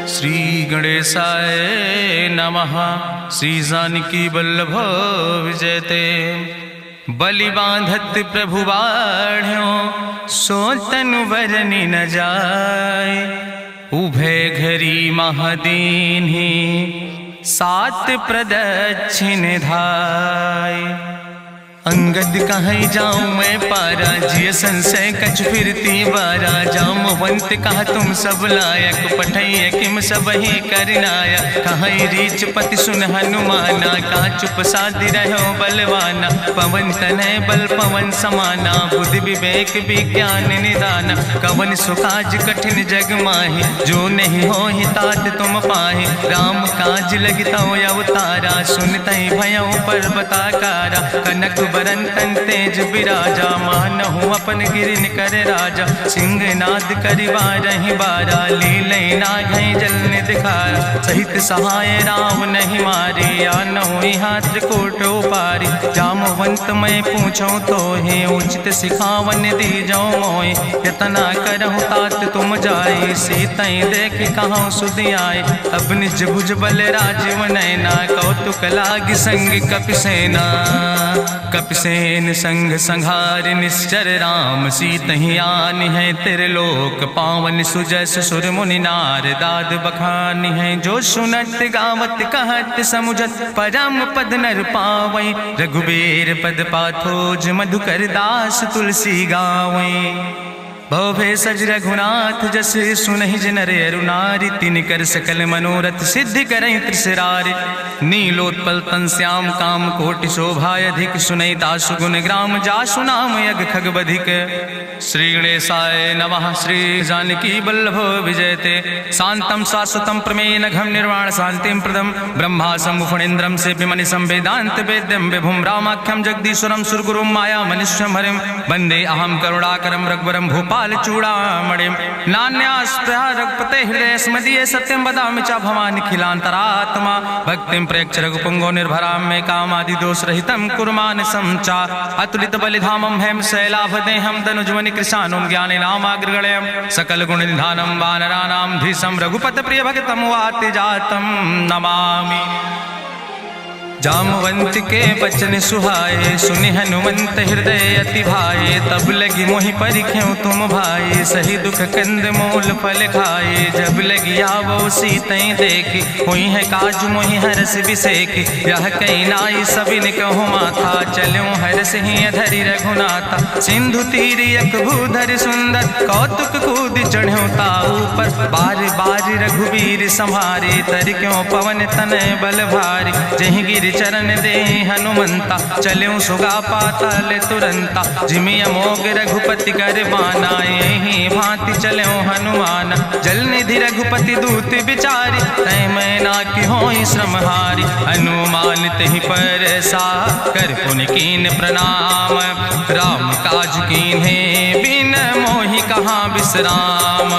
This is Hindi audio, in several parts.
श्री गणेशाय नमः। श्री जानकी वल्लभ विजयते। बलि बांधत प्रभु बाढ़ो सो तनु बरनि न जाय। उभय घरी महादीन्हि सात प्रदक्षिण धाय। अंगद कहीं जाऊं मैं पारा जिय संशय कछ फिरती बारा। जामवंत कहा तुम सब लायक पठैय किम सब ही करनाया। कहीं रीच पति सुन हनुमाना कहा चुप साधि रहो बलवाना। पवन तनय बल पवन समाना बुद्धि विवेक विज्ञान निदाना। कवन सुकाज कठिन जग माहि जो नहीं हो ही तात तुम पाहि। राम काज लगितो अवतारा सुनतहि भयो पर्वताकारा। कनक बरन तन तेज बिराजा मानहु अपन गिरिन कर राजा। सिंह नाद करिवा रही बारा लीलै नाघै जल निधिखारा। सहित सहाय राम नहीं मारे आनहु यहाँ त्रिकोट पारी। जामवंत मैं पूछो तो हे उचित सिखावन दी जाओ मोय। यतना करहु तात तुम जाए सीतै देख कहूँ सुध आए। अब निज भुज बल राजीव नैना कौतुक लाग संग कपिसेना। कपिसेन संग संहार निश्चर राम सीतहि आनि है त्रिलोक पावन। सुजस सुर मुनि नार दाद बखानि है। जो सुनत गावत कहत समुझत परम पद नर पावै। रघुबीर पद पाथोज मधुकर दास तुलसी गावै। भवे सज रघुनाथ जस सुनहि जिनर अरुनारि। तिनकर सकल मनोरथ सिद्धि करहि त्रिसरारि। नीलोत्पल तन श्याम काम कोटि शोभाय अधिक। सुनहि दासु गुण ग्राम जासु नाम यज्ञ खग बधिक। श्री गणेशाय नमः। श्री जानकी वल्लभ विजयते। शांतम शाश्वतम प्रमेय नघम निर्वाण शांतिम प्रदम। ब्रह्मा शंभु फणीन्द्रम सेव्यमणि संवेदांत वेद्यम विभुम रामाख्यम जगदीश्वरम सुरगुरुम माया मनुष्यम हरिम। वंदे अहम करुणाकरम रघुवरम भूपाल चूड़ामणिम। नान्यास्पृहा रघुपते हृदय स्मदीये सत्यम वदामि च भवानि खिलांतरात्मा। भक्तिम प्रयच्छ रघुपुंगो निर्भराम मे कामादि दोष रहितम कुर्मान् समचा। अतुलित बलिधामम हेम शैलाभदेहम दनुजवनि कृशानुम ज्ञाने नामाग्रगण्यम। सकल गुण निधानम वानराणाम धीशम रघुपत प्रिय भक्तम वाति जातम नमामि। जामवंत के बचन सुहाए सुनि हनुमंत हृदय अति भाए। तब लगी मोहि परिख्यों तुम भाई सही दुख कंद मूल फल खाए। जब लगी आवो सीतै देखी हुई है काज मोहि हरस बिसेखी। यह कई नाई सबिन कहु माथा चलूं हरस ही अधरि रघुनाथा। सिंधु तीर यक भूधर सुंदर कौतुक कूद चढ़्यो ताऊ पर। बार बार रघुबीर संहारे तर क्यों पवन तनय बल भारी। जहि गिर चरण दे हनुमंता चल्यों सुगा पाताल तुरंता। जिमि अमोघ रघुपति कर बाना यही भांति चल्यों हनुमान। जल निधि रघुपति दूत बिचारी तय मैं ना कि होई श्रमहारी। हनुमान तहि पर सा कर पुनि कीन प्रणाम। राम काज कीन्हे बिन मोहि कहाँ विश्राम।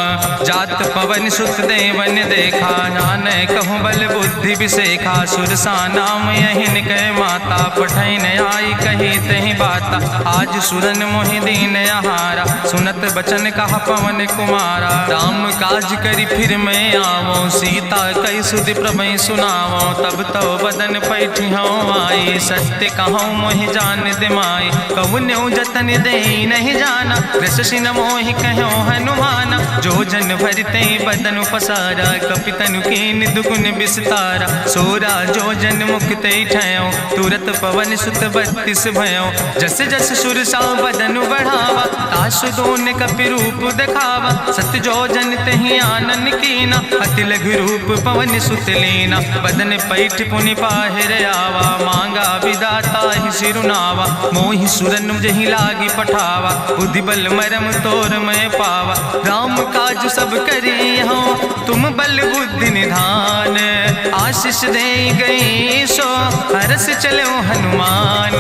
जात पवन सुत देवन देखा नानय कहूँ बल बुद्धि बिसेखा। सुरसा नाम यहिन कह माता पठैन आई कही तहि बाता। आज सुरन मोहि दीन आहारा सुनत बचन कहा पवन कुमारा। राम काज करी फिर मैं आवो सीता कई सुधि प्रभै सुनावो। तब तो बदन पैठी हूँ आई सत्य कहूँ मोहि जान दिमाई। कहुन्यु जतन दे नहीं जाना रससिन मोहि कहो हनुमाना। जो जन भरते बदन पसारा कपितनु कीन दुगुन विस्तारा। सोरा जो जन मुक्ते ठयो तुरत पवन सुत 32 भयो। जस जस सुरसा बदन बढ़ावा तासु दोन कपि रूप दिखावा। सत जो जन तहि आनन कीना अति लघु रूप पवन सुत लीना। बदन पैठ पुनि पाहिर आवा मांगा विदाता ही सिरुनावा। मोहि सुरन जहि लागी पठावा बुद्धि बल मरम तोर मैं पावा। राम काज सब करी हो तुम बल बुद्धि निधान। आशीष दे गई सो हरस चलो हनुमान।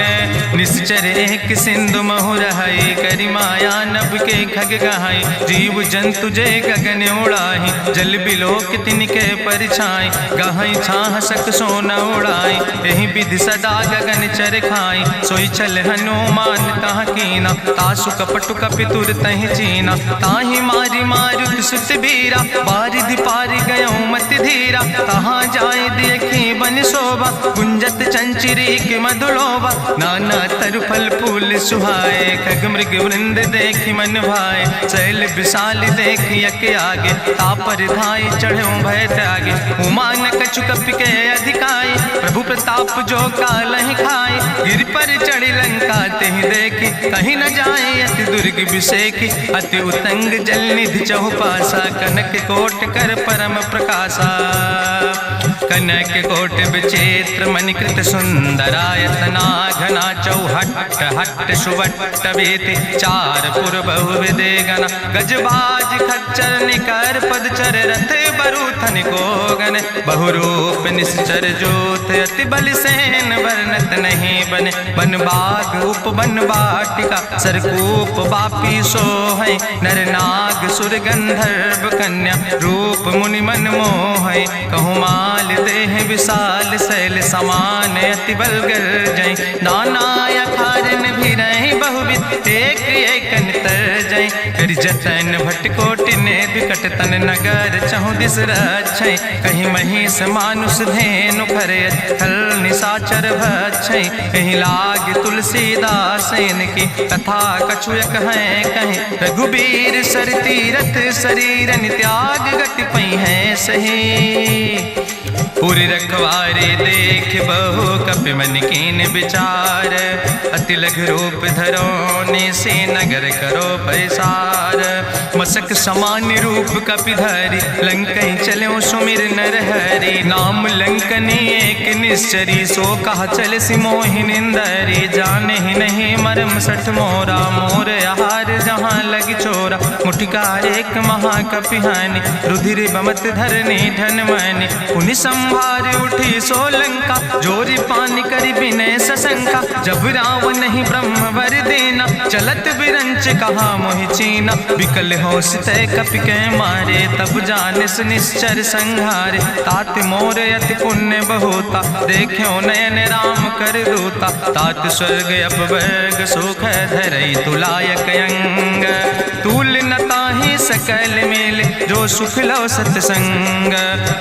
निश्चर एक सिंधु महु रहाई करी माया नभ के खग गहाई। जीव जंतु जे गगन उड़ाही जल बिलोक तिनके परिछाई। गहाई छाह सक सोन उड़ाई यही विधि सदा गगन चर खाई। सोई चल हनुमान तह कीना तासु कपटु कपि तुर तहि चीना। ताहि मारी मारुत सुत बीरा बारिधि पारि गयो मति धीरा, तहाँ जाए देखी बन शोभा, गुंजत चंचरी के मधुलोभा, नाना तरु फल फूल सुहाए, खग मृग वृंद देखी मन भाए, शैल विशाल देखी यके आगे, तापर धाई चढ़ो भय त्यागे, उमान कछु कपि के अधिकाई, प्रभु प्रताप जो कालहि खाए, गिर पर चढ़ी लंका तेहि देखी, कहीं न जाए अति दुर्ग विषेखी, अति उतंग जल निधि चहुपासा, कनक कोट कर परम प्रकाशा, कनक कोट विचित्र मणिकृत सुंदरायतना, घना चौहट्ट हट्ट सुवट्ट वेति, चार पुर बहु विदे गण, गजबाज खच्चर निकर पदचर, रथ बरूथन को गण, बहुरूप निश्चर जोत, अति बल सेन वर्णत नहीं बने, बन बाग उप बन बाटिका, सरकूप बापी सोहै, नर नाग सुर गंधर्व कन्या, रूप मुनि मन मोहै, कहूँ माल देह विशाल, शैल समान अति बल गर्जै, नाना अखारन भी रही बहुविध, एक एक तर जै, कर जतन भटकोटि ने विकट तन, नगर चहु दिस रक्षै, कहीं महिष मानुष धेनु खरे, खल निशाचर भक्षै, कहीं लाग तुलसीदास इनकी, कथा कछुयक है कहीं, रघुबीर सर तीरथ शरीरन, त्याग गति पई है सही, पूरी रखवारे देख बहु कपि मन कीन विचार, अति लघु रूप धरोने से नगर करो पैसार, मसक समान रूप कपि धरि, लंकई चलो सुमिर नर हरि, नाम लंकनी एक निश्चरी, सो कहा चल सिमोहि निंदरी, जाने ही नहीं मरम सठ मोरा, मोर आहार जहाँ लग चोरा, मुठिका एक महाकपि हानि, रुधिर बमत धरनी धन मनि, पुनि संभार उठी सोलंका, जोरी पानी करी विनय सशंका, जब रावण ही ब्रह्म वर देना, चलत बिरंच कहा मोहि चीना, विकल हो सितय कपि के मारे, तब जानिस निश्चर संहारे, तात मोर अति पुण्य बहुता, देखो नयन राम कर दूता, तात स्वर्ग अपवर्ग सुख धरई तुलायक अंग, तूल न ताहि सकल मेल, जो सुख लो सत्संग,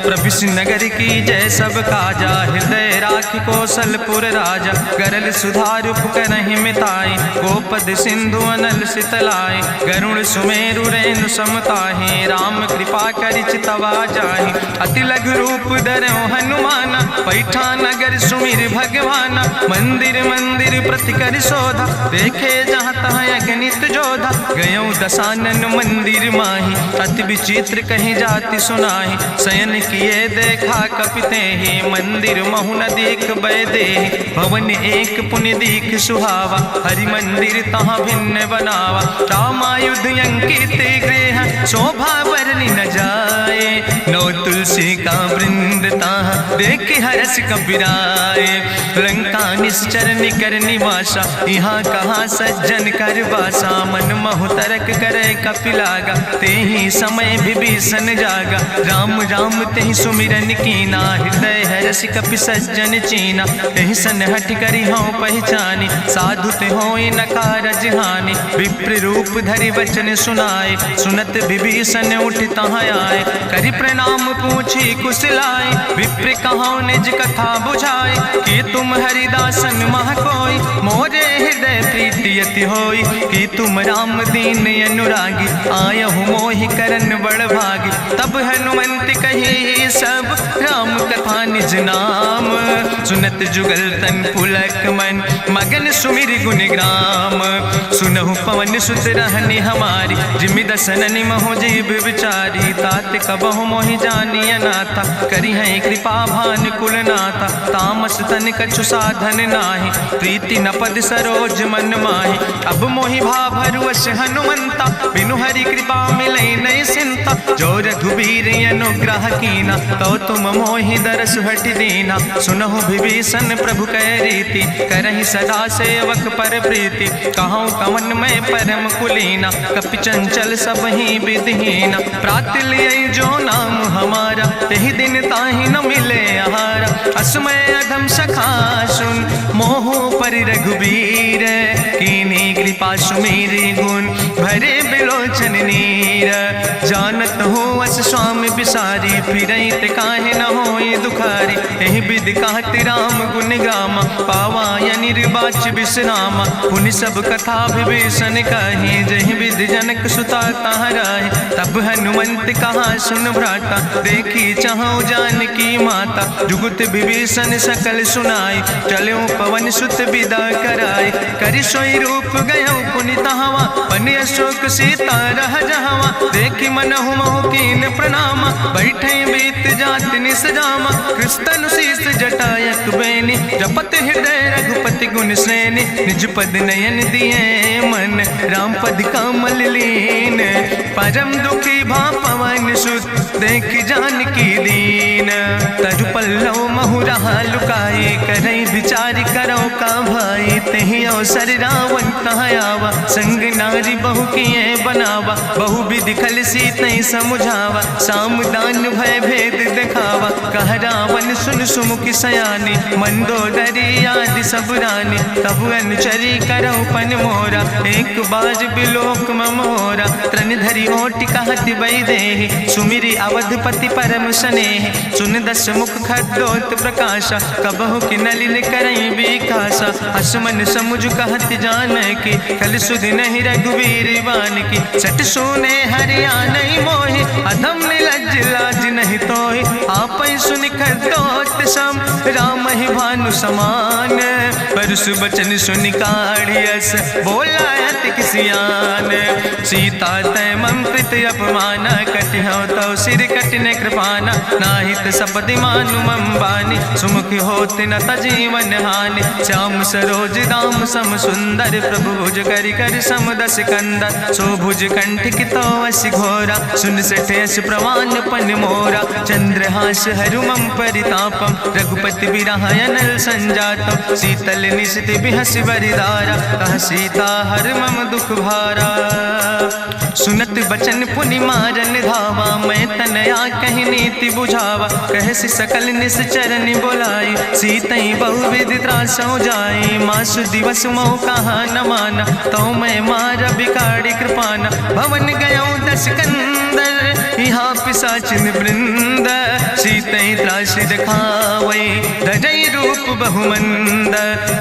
प्रभिस नगर की जय सब काजा, हृदय राख कौशलपुर राजा, गरल सुधार उपकरहि मिताई, गोपद सिंधु अनल सितलाई, गरुण सुमेरु रेणु समताहि, राम कृपा करि चितवा जाहि, अति लघु रूप धरौ हनुमाना, पैठा नगर सुमिर भगवाना, मंदिर मंदिर प्रति कर शोधा, देखे जहाँ तहाँ अगणित जोधा, गयौ दशानन मंदिर माही, अति विचित्र कहीं जाति सुनाही, शयन किए देखा कपिते ही, मंदिर महु न देख बैदे, भवन एक पुनि दीख सुहावा, हरि मंदिर तहाँ भिन्न बनावा, रामायुध अंकित गृह, शोभा बरनी न जाए, नौ तुलसी का वृंद तहाँ देख हरस कपिराए, लंका निश्चर निकर निवासा, यहाँ कहाँ सज्जन कर बासा, मन महु तरक करे कपिलागा, तेहि समय विभीषण जागा, राम राम तेहि सुमिरन कीना, हृदय हरस कपि सज्जन चीना, तेहि सन हट करी हूँ पहचानी, साधु ते होई न कारज हानि, विप्र रूप धरि वचन सुनाए, सुनत विभीषण उठ तहाँ आए, करि प्रणाम पूछी कुशलाए, विप्र कहाँ निज कथा बुझाए, कि तुम हरिदासन मह कोई, मोरे हृदय प्रीति अति होई, कि तुम राम दीन अनुरागी, आयहु मोहि करन बड़ भागी, तब हनुमंत कही सब राम कथा निज नाम, सुनत जुगल तन पुलक मन, मगन सुमिर गुण ग्राम, सुनहु पवन सुत रहनी हमारी, जिमि दसननि महु जीव विचारी, तात कबहु मोहि जानी अनाथा, करी है कृपा भान कुल नाथा, तामस तन कछु साधन नाही, प्रीति न पद सरोज मन माही, अब मोहि भा भरुवश हनुमंता, बिनु हरि कृपा मिलै नहीं सिंता, जो रघुबीर अनुग्रह कीना, तो तुम मोहि दरस हट दीना, सुनहु विभीषण प्रभु कै रीति, करहि सदा सेवक पर प्रीति, कहूँ कवन में परम कुलीना, कपि चंचल सब ही विधिहीना, प्रात लियै जो नाम हमारा, तेहि दिन ताहि न मिले आहारा, असमय अधम सखा सुन, मोहु पर रघुबीर, कीन्ही कृपा सुमेरि गुण, भरे बिलोचन नीर, जानत हूँ अस स्वामी बिसारी, फिरई ते काहे न होई दुखारी। एहि विधि कहत राम गुण गामा, पावा निर्बाच विश्रामा। पुनि सब कथा विभीषण कही, जहि विधि जनक सुता कहाँ रहे। तब हनुमंत कहा सुन भ्राता, देखी चाहूं जानकी माता। जुगुत विभीषण सकल सुनाई, चलो पवन सुत विदा कराई। करि सोई रूप गयो पुनि तहावा, बन अशोक सीता रह जहावा। देखी मनहु महु कीन प्रणामा, बैठे बीत जात निस जामा। कृष्ण शीस जटायक बेनी, जपत हृदय रघुपति गुण श्रेणी। निज पद नयन दिए मन, राम पद कमल लीन। परम दुखी भा पवन सुत, देख जानकी दीन। तरु पल्लव महु रहा लुकाई, करई विचार करो का भाई। तेहि अवसर रावण कहाँ आवा, संग नारी बहु किए बनावा। बहु विधि खल सीतै समुझावा, साम दान भय भेद दिखावा। कह रावण सुन सुमुखी सयानी, मंदोदरी आदि सब रानी। तब अनुचरी करो पन मोरा, एक बार बिलोक ममोरा। त्रन धरि ओटि कहत बई देहि, सुमिरी अवधपति परम स्नेह। सुन दस मुख खद्योत प्रकाशा, कबहु कि नलिन करई बिकासा। असमन समुझ कहत जानकी, कल सुध नहीं रघुवीर बानकी। सट सुने हरियाणई मोहि, अधम निलज्ज लाज नहीं तोहि। आपै सुनि खद्योत सम, राम ही भानु समान। परसु बचन सुनि काढ़ियस, बोला अति किसियान। सीता तै मम प्रीति अपमाना, कटिहौ तौ सिर कटिने कृपाना। नाहित सपदि मानु मम बानी, सुमुख होत न तजीवन हानि। श्याम सरोज दाम सम सुंदर, प्रभु भुज करि कर सम दस कंदर। सो भुज कंठ कितो असी घोरा, सुन सठेस प्रवान पन मोरा। चंद्रहास हरु मम परितापम, रघुपति बिरह अनल संजातम। शीतल निशित बिहसि बरिदारा, कह सीता हर मम दुख भारा। सुनत बचन पुनि मारन धावा, मैं तनया कहि नीति बुझावा। कहसि सकल निश्चरन बोलाई, सीतई बहुविधि त्रासौ जाई। मासु दिवस मोह कहा न माना, तो मैं मार बिकाड़ी कृपाना। भवन गयो दस कंदर, यहाँ पिशाचिन वृंद। सीतई त्रास दिखावई, धजई रूप बहुमंद।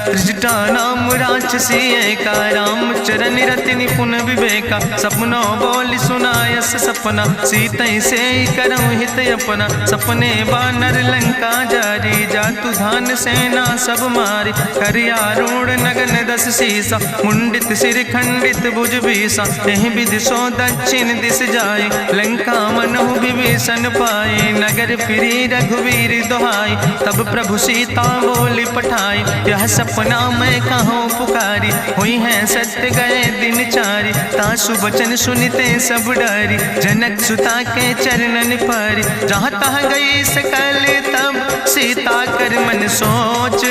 त्रिजटा नाम राक्षसी एका, राम चरण रति निपुण विवेका। सपनों बोल सुनायस सपना, सीतई से करऊँ हित अपना। सपने बानर लंका जारी, जातु धान सेना सब मारी। करियारूढ़ नगन दस सीसा, मुंडित सिर खंडित भुज बीसा। एहि विधि सो दक्षिण दिस जाय, लंका मनहु विभीषण पाए। नगर फिरी रघुवीर दोहाई, तब प्रभु सीता बोली पठाई। यह सपना मैं कहूँ पुकारी, हुई है सत्य गए दिन चारी। तासु बचन सुनते सब डरी, जनक सुता के चरणन पर। जहाँ तहाँ गई सकल तब, सीता कर मन सोच।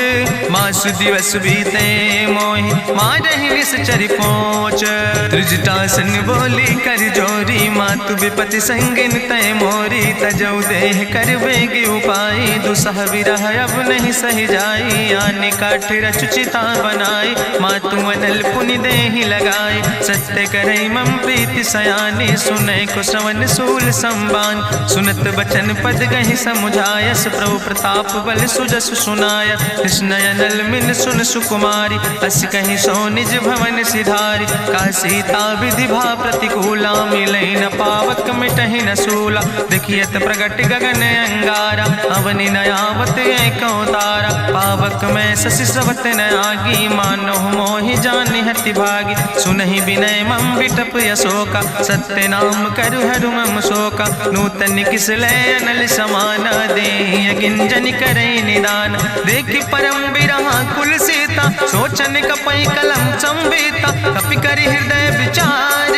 मासु दिवस बीते मोहि, मारहि निश्चर पहुँच। त्रिजटासन बोली कर जोरी, मातु विपति संगिन तय मोरी। तजौ देह कर बेग उपाय, दुसह विरह अब नहीं सही जाई। आने काठ रचुचिता बनाई, मातु अनल पुनि देहि लगाई। सत्य करई मम प्रीति सयानी, सुनै को श्रवण सूल संबान। सुनत बचन पद गहि समुझायस, प्रभु प्रताप बल सुजस सुनाय। कृष्ण अनल मिन सुन सुकुमारी, अस कहि सो निज भवन सिधारी। का सीता विधि भा प्रतिकूला, मिलै न पावक मिटहि न सूला। देखियत प्रगट गगन अंगारा, अवनि नयावत एको तारा। पावक में शशि स्रवत न आगी, मानो मोहि जानि हति भागी। सुनहि विनय मम विटप यशोका, सत्य नाम करु हरु मम शोका। नूतन किस लय अनल समाना, देहि गिंजन करई निदान। देखि परम बिरहा कुल सीता, सोचन कपई कलम संवेता। कपि करि हृदय विचार,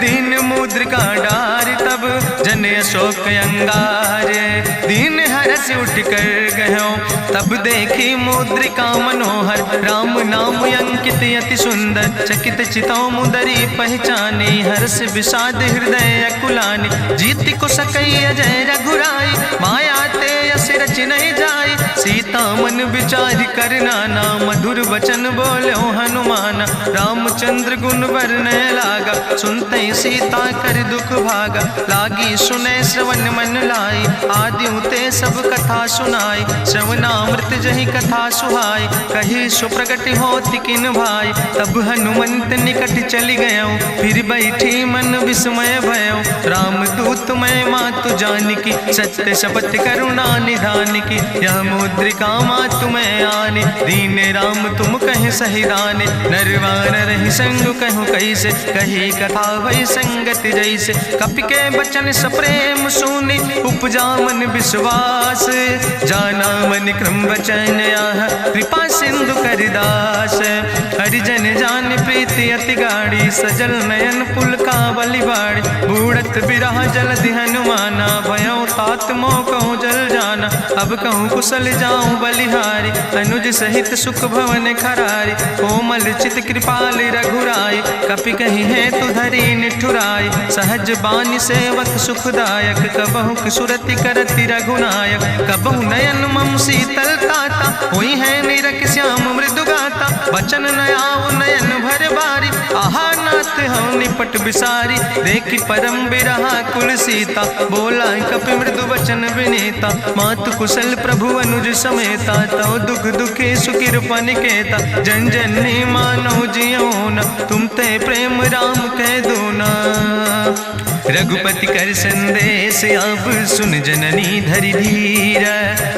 दीन मुद्रिका डार। तब जन अशोक अंगार, दीन हरस उठ कर गयो। तब देखी मुद्रिका मनोहर, राम नाम अंकित अति सुंदर। चकित चितौ मुदरी पहचानी, हर्ष विषाद हृदय अकुलानी। जीत को सकई अजय रघुराई, माया ते यस रच नहीं जाई। सीता मन विचार कर नाना, मधुर वचन बोलो हनुमान। रामचंद्र गुण वर्णय लागा, सुनते सीता कर दुख भागा। लागी सुने श्रवण मन लाई, आदि ते सब कथा सुनाई। श्रवणामृत जहि कथा सुहाई, कही सुप्रगट होति किन भाई। तब हनुमंत निकट चली गयो, फिर बैठी मन विस्मय भयो। राम दूत मैं मातु जानकी, सत्य शपथ करुणा निधान की। यह मुद्रिका मातु मैं आने, दीन राम तुम कहे सही दाने। नरवान रही संग कहूँ कैसे, कही कथा भई संगति जैसे। कपि के बचन सप्रेम सुनी, उपजा मन विश्वास। जाना मन क्रम वचन आह, कृपा सिंधु करिदास। हरिजन जान प्रीति अति गाड़ी, सजल नयन पुलकावली बाड़ी। बूढ़त बिरह जलधि हनुमाना, भयो तात मोह कहूँ जल जाना। अब कहूँ कुशल जाऊँ बलिहारी, अनुज सहित सुख भवन खरारी। कोमल चित कृपाल रघुराई, कपि कही है तु धरी निठुराई। सहज बानी सेवक सुखदायक, कबहु सुरति करति रघुनायक। कबहु नयन मम शीतल ताता, हुई है निरख श्याम मृदु गाता। वचन न आव नयन भर बारी, आहा नाथ हम निपट बिसारी। देखी परम बिरहा कुल सीता, बोला कपि मृदु वचन विनीता। मातु कुशल प्रभु अनुज समेता, तव दुख दुखी सुकृपा निकेता। जन जननी मानो जियो न, तुम ते प्रेम राम कह दो ना। रघुपति कर संदेश अब सुन जननी धरि धीर।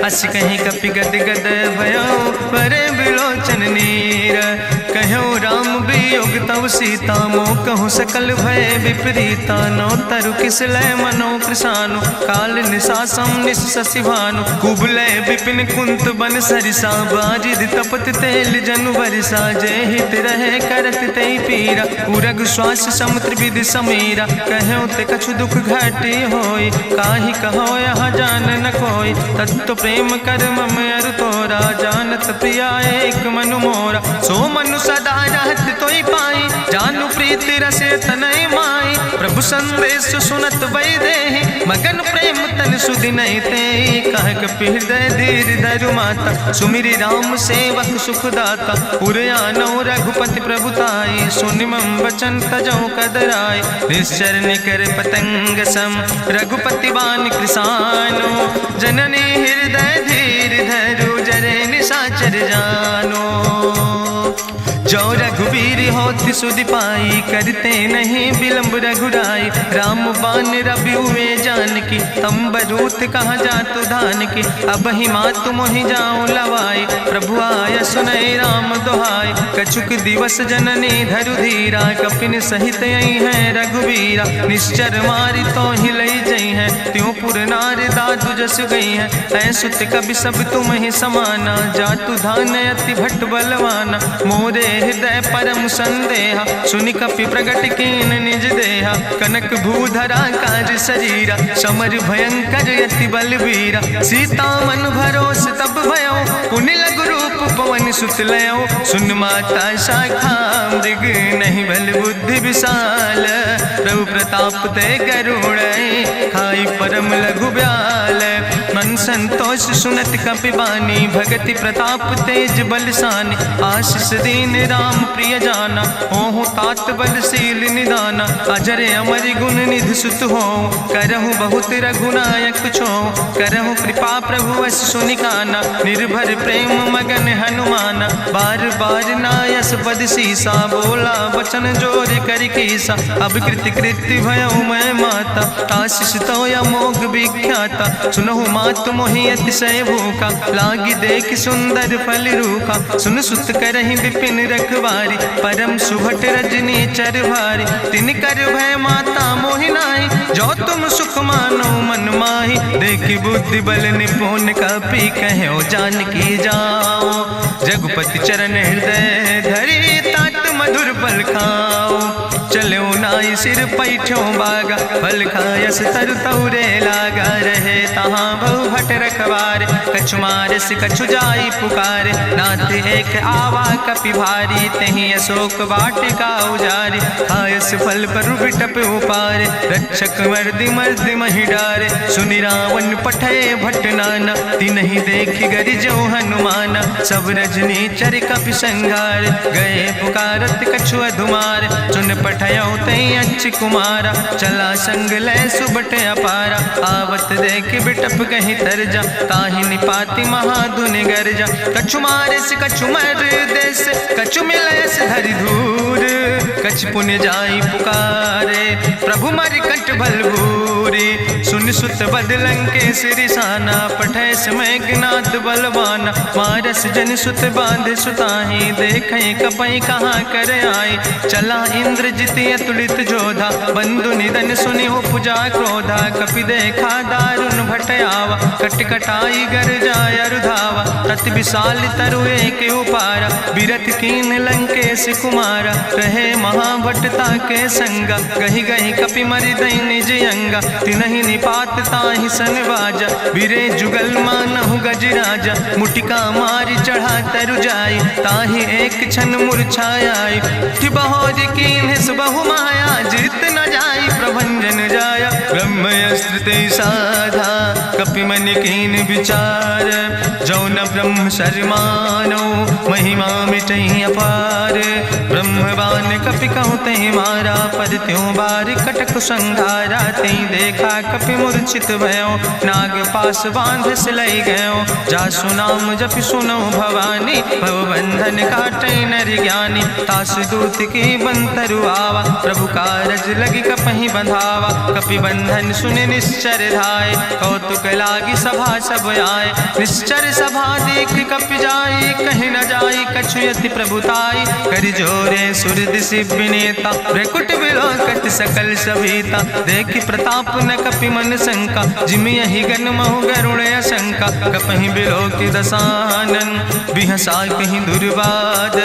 अस कहीं कपि गद गद भयो, परे बिलोचन नीर। कहो राम वियोग तव सीता, मोह कहूँ सकल भय विपरीता। नौ तरु किस लय मनो कृशानु, काल निशासम निश शशि भानु। कुबलय विपिन कुंत बन सरिसा, बाजिद तपत तेल जनु बरिसा। जय हित रहे करत तई पीरा, उरग श्वास समुद्र विधि समीरा। कहो ते कछु दुख घटी होई, काहि कहो यहाँ जान न कोई। तत्व प्रेम कर मम अरु तोरा, जानत प्रिया एक मनु मोरा। सो मनु सदा रहत तोई पाई, जानु प्रीति रसे तनय माई। प्रभु संदेश सुनत वै देहि, मगन प्रेम तन सुधि नहीं ते। कह कपि हृदय धीर धरु माता, सुमिरि राम सेवक सुखदाता। पुर आनो रघुपति प्रभुताई, सुनि मम वचन तजौ कदराई। निश्चर निकर पतंग सम, रघुपति बान कृसानो। जननी हृदय धीर धरु, जरे निशाचर जानो। जो रघुवीर होति सुधि पाई, करते नहीं विलंब रघुराई। राम बान रवि हुए जानकी, तंबरूथ कहाँ जातु धान की। अब ही मातु मोहि जाऊँ लवाई, प्रभु आय सुनय राम दुहाई। कछुक दिवस जननी धरु धीरा, कपिन सहित आई है रघुवीरा। निश्चर मारी तो ही लई जई है, त्यों पुर नार दादु जस गई है। ऐसुत कवि सब तुम ही समाना, जातु धान अति भट्ट बलवाना। मोरे हृदय परम संदेहा, सुनि कपि प्रगट कीन निज देहा। कनक भूधरा काज शरीरा, समर भयंकर यति बलवीरा। सीता मन भरोस तब भयो, पुनि लघु रूप पवन सुत लयो। सुन माता शाखा मृग, नहीं बल बुद्धि विशाल। प्रभु प्रताप ते गरुड़, खाई परम लघु ब्याल। मन संतोष सुनत कपि बानी, भगति प्रताप तेज बलसानी। आशीष दीन राम प्रिय जाना, होहु तात बलशील निदाना। अजर अमर गुण निधि सुत हो, करहु बहुत रघुनायक छो। करहु कृपा प्रभु वश सुनिकाना, निर्भर प्रेम मगन हनुमाना। बार बार नायस पद सीसा, बोला वचन जोर कर कीसा। अब कृति कृति भयो मैं माता, आशीष तो अमोघ विख्याता। सुनहु मातु मोहि अतिशय भूखा, लागी देख सुंदर फल रूखा। सुन सुत करहि विपिन रखवारी, परम सुभट रजनी चर भारी। तिन कर भय माता मोहि नाहि, जो तुम सुख मानो मन माहि। देखि बुद्धि बल निपुण कपि, कहो जानकी जाओ। रघुपति चरण हृदय धरि, तात मधुर फल खाओ। चलो नाई सिर पैठो बागा, फल खायस तरु तौरे लागा। रहे तहाँ बहु भट रख रखवारे। कछु मारस कछु जाई पुकारे, नाथ एक आवा कपि भारी। तहीं अशोक वाटिका उजारी, खायस फल पर बिटप उपारे। रक्षक मर्दि मर्दि महि डारे, सुनि रावण पठय भट्ट नाना। तिन्हि देखि गरिजौ हनुमाना, सब रजनी चर कपि संघार। गए पुकारत कछु अधुमार, सुन पठयौ तई अच्छ कुमारा। चला संग लय सुबट अपारा, आवत देख बिटप कहीं तरजा। ताहि निपाति महाधुनि गर्जा, कछु मारस कछु मर देस। कछु मिलयस धरि धूर, कछ पुण्य जाई पुकारे। प्रभु मरि कंठ भल भूरी, सुन सुत बद लंकेश रिसाना। पठय समय ज्ञात बलवाना, मारस जन सुत बांध सुताहि। देखें कपई कहाँ कर आए, चला इंद्रजित अतुलित जोधा। बंधु निधन सुनि उपजा क्रोधा, कपि देखा दारुण भट आवा। कट कटाई गर जाय रुधावा, तत विशाल तरु एक उपारा। बिरथ कीन लंकेश कुमारा, रहे महाभटता के संगा। गहि गहि कपि मरि दई निज अंगा, तिन्हि निपात ताहि सन बाजा। बिरे जुगल मानहु गजराजा, मुटिका मारि चढ़ा तरु जाई। ताहि एक क्षण मूर्छाई, बहोर कीन्ह सुबहु माया। जीत न जाई प्रभंजन जाया, ब्रह्मस्त्र ते साधा। कपि मन कीन विचार, जो न ब्रह्म शर्मानो। महिमा मिटई अपार, ब्रह्मवान कपि कहु तहि मारा। पर त्यों बार कटक संघारा, तई देखा कपि मूर्छित भयो। नाग पास बांध सिलई गयो, जासु नाम जपि सुनो भवानी। भव बंधन काटई नर ज्ञानी, तास दूत की बंतरु आवा। प्रभु कारज लगी कपहि बंधावा, कपि बंधन सुनि निश्चर धाय। कौतुक लागी सभा सब आए, निश्चर सभा देख कपि जाई। कहीं न जाई कछु यति प्रभुताई, कर जोरे सुर दिसि विनेता। ब्रकुट विलोकत सकल सभीता, देखि प्रताप न कपि मन शंका। जिमि यहि गन महु गरुण शंका, कपहि बिलोकि दसानन। बिहसा कहीं दुर्वाद,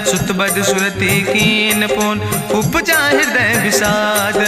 सुत बद सुरति कीन पुन। उपजा हृदय विषाद,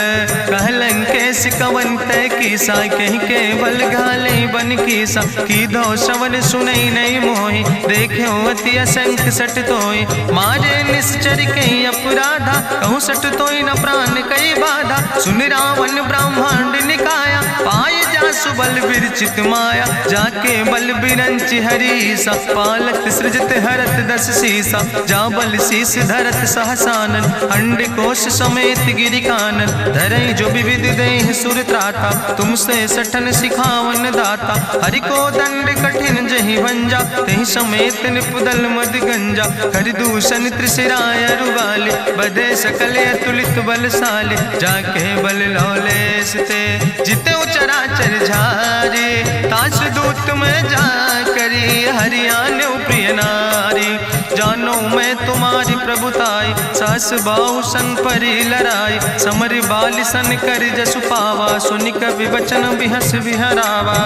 कहलन कैस कवन तय कीसा। कहीं केवल घाले बन कीसा, की दो श्रवण सुनई नहीं मोहि। देख्यो अति असंख सट तोय, मारे निश्चर कई अपराधा। कहूँ सट तोय न प्राण कई बाधा, सुन रावण ब्रह्मांड निकाया। पाय जासु बल विरचित माया, जाके बल बिरंचि हरीसा। पालत सृजत हरत दस सीसा, जा बल शीस धरत सहसानन। अंड कोश समेत गिरि कानन, धरई जो विविध देह सुर त्राता। तुमसे सठन सिखावन दाता, हरि को दंड कठिन जहि भंजा। तहि समेत निपुदल मद गंजा, कर दूषण त्रिशिराय रुगाले। बधे सकल अतुलित बलशाले, जाके बल लौलेस ते। जिते चराचर झारे, तास दूत में जा करी। हरियाणा प्रिय नारी, जानो मैं तुम्हारी प्रभुताई। सास बाहु सन परी लड़ाई, समर बाल सन कर जसु पावा। सुनि कवि बचन बिहस बिहरावा,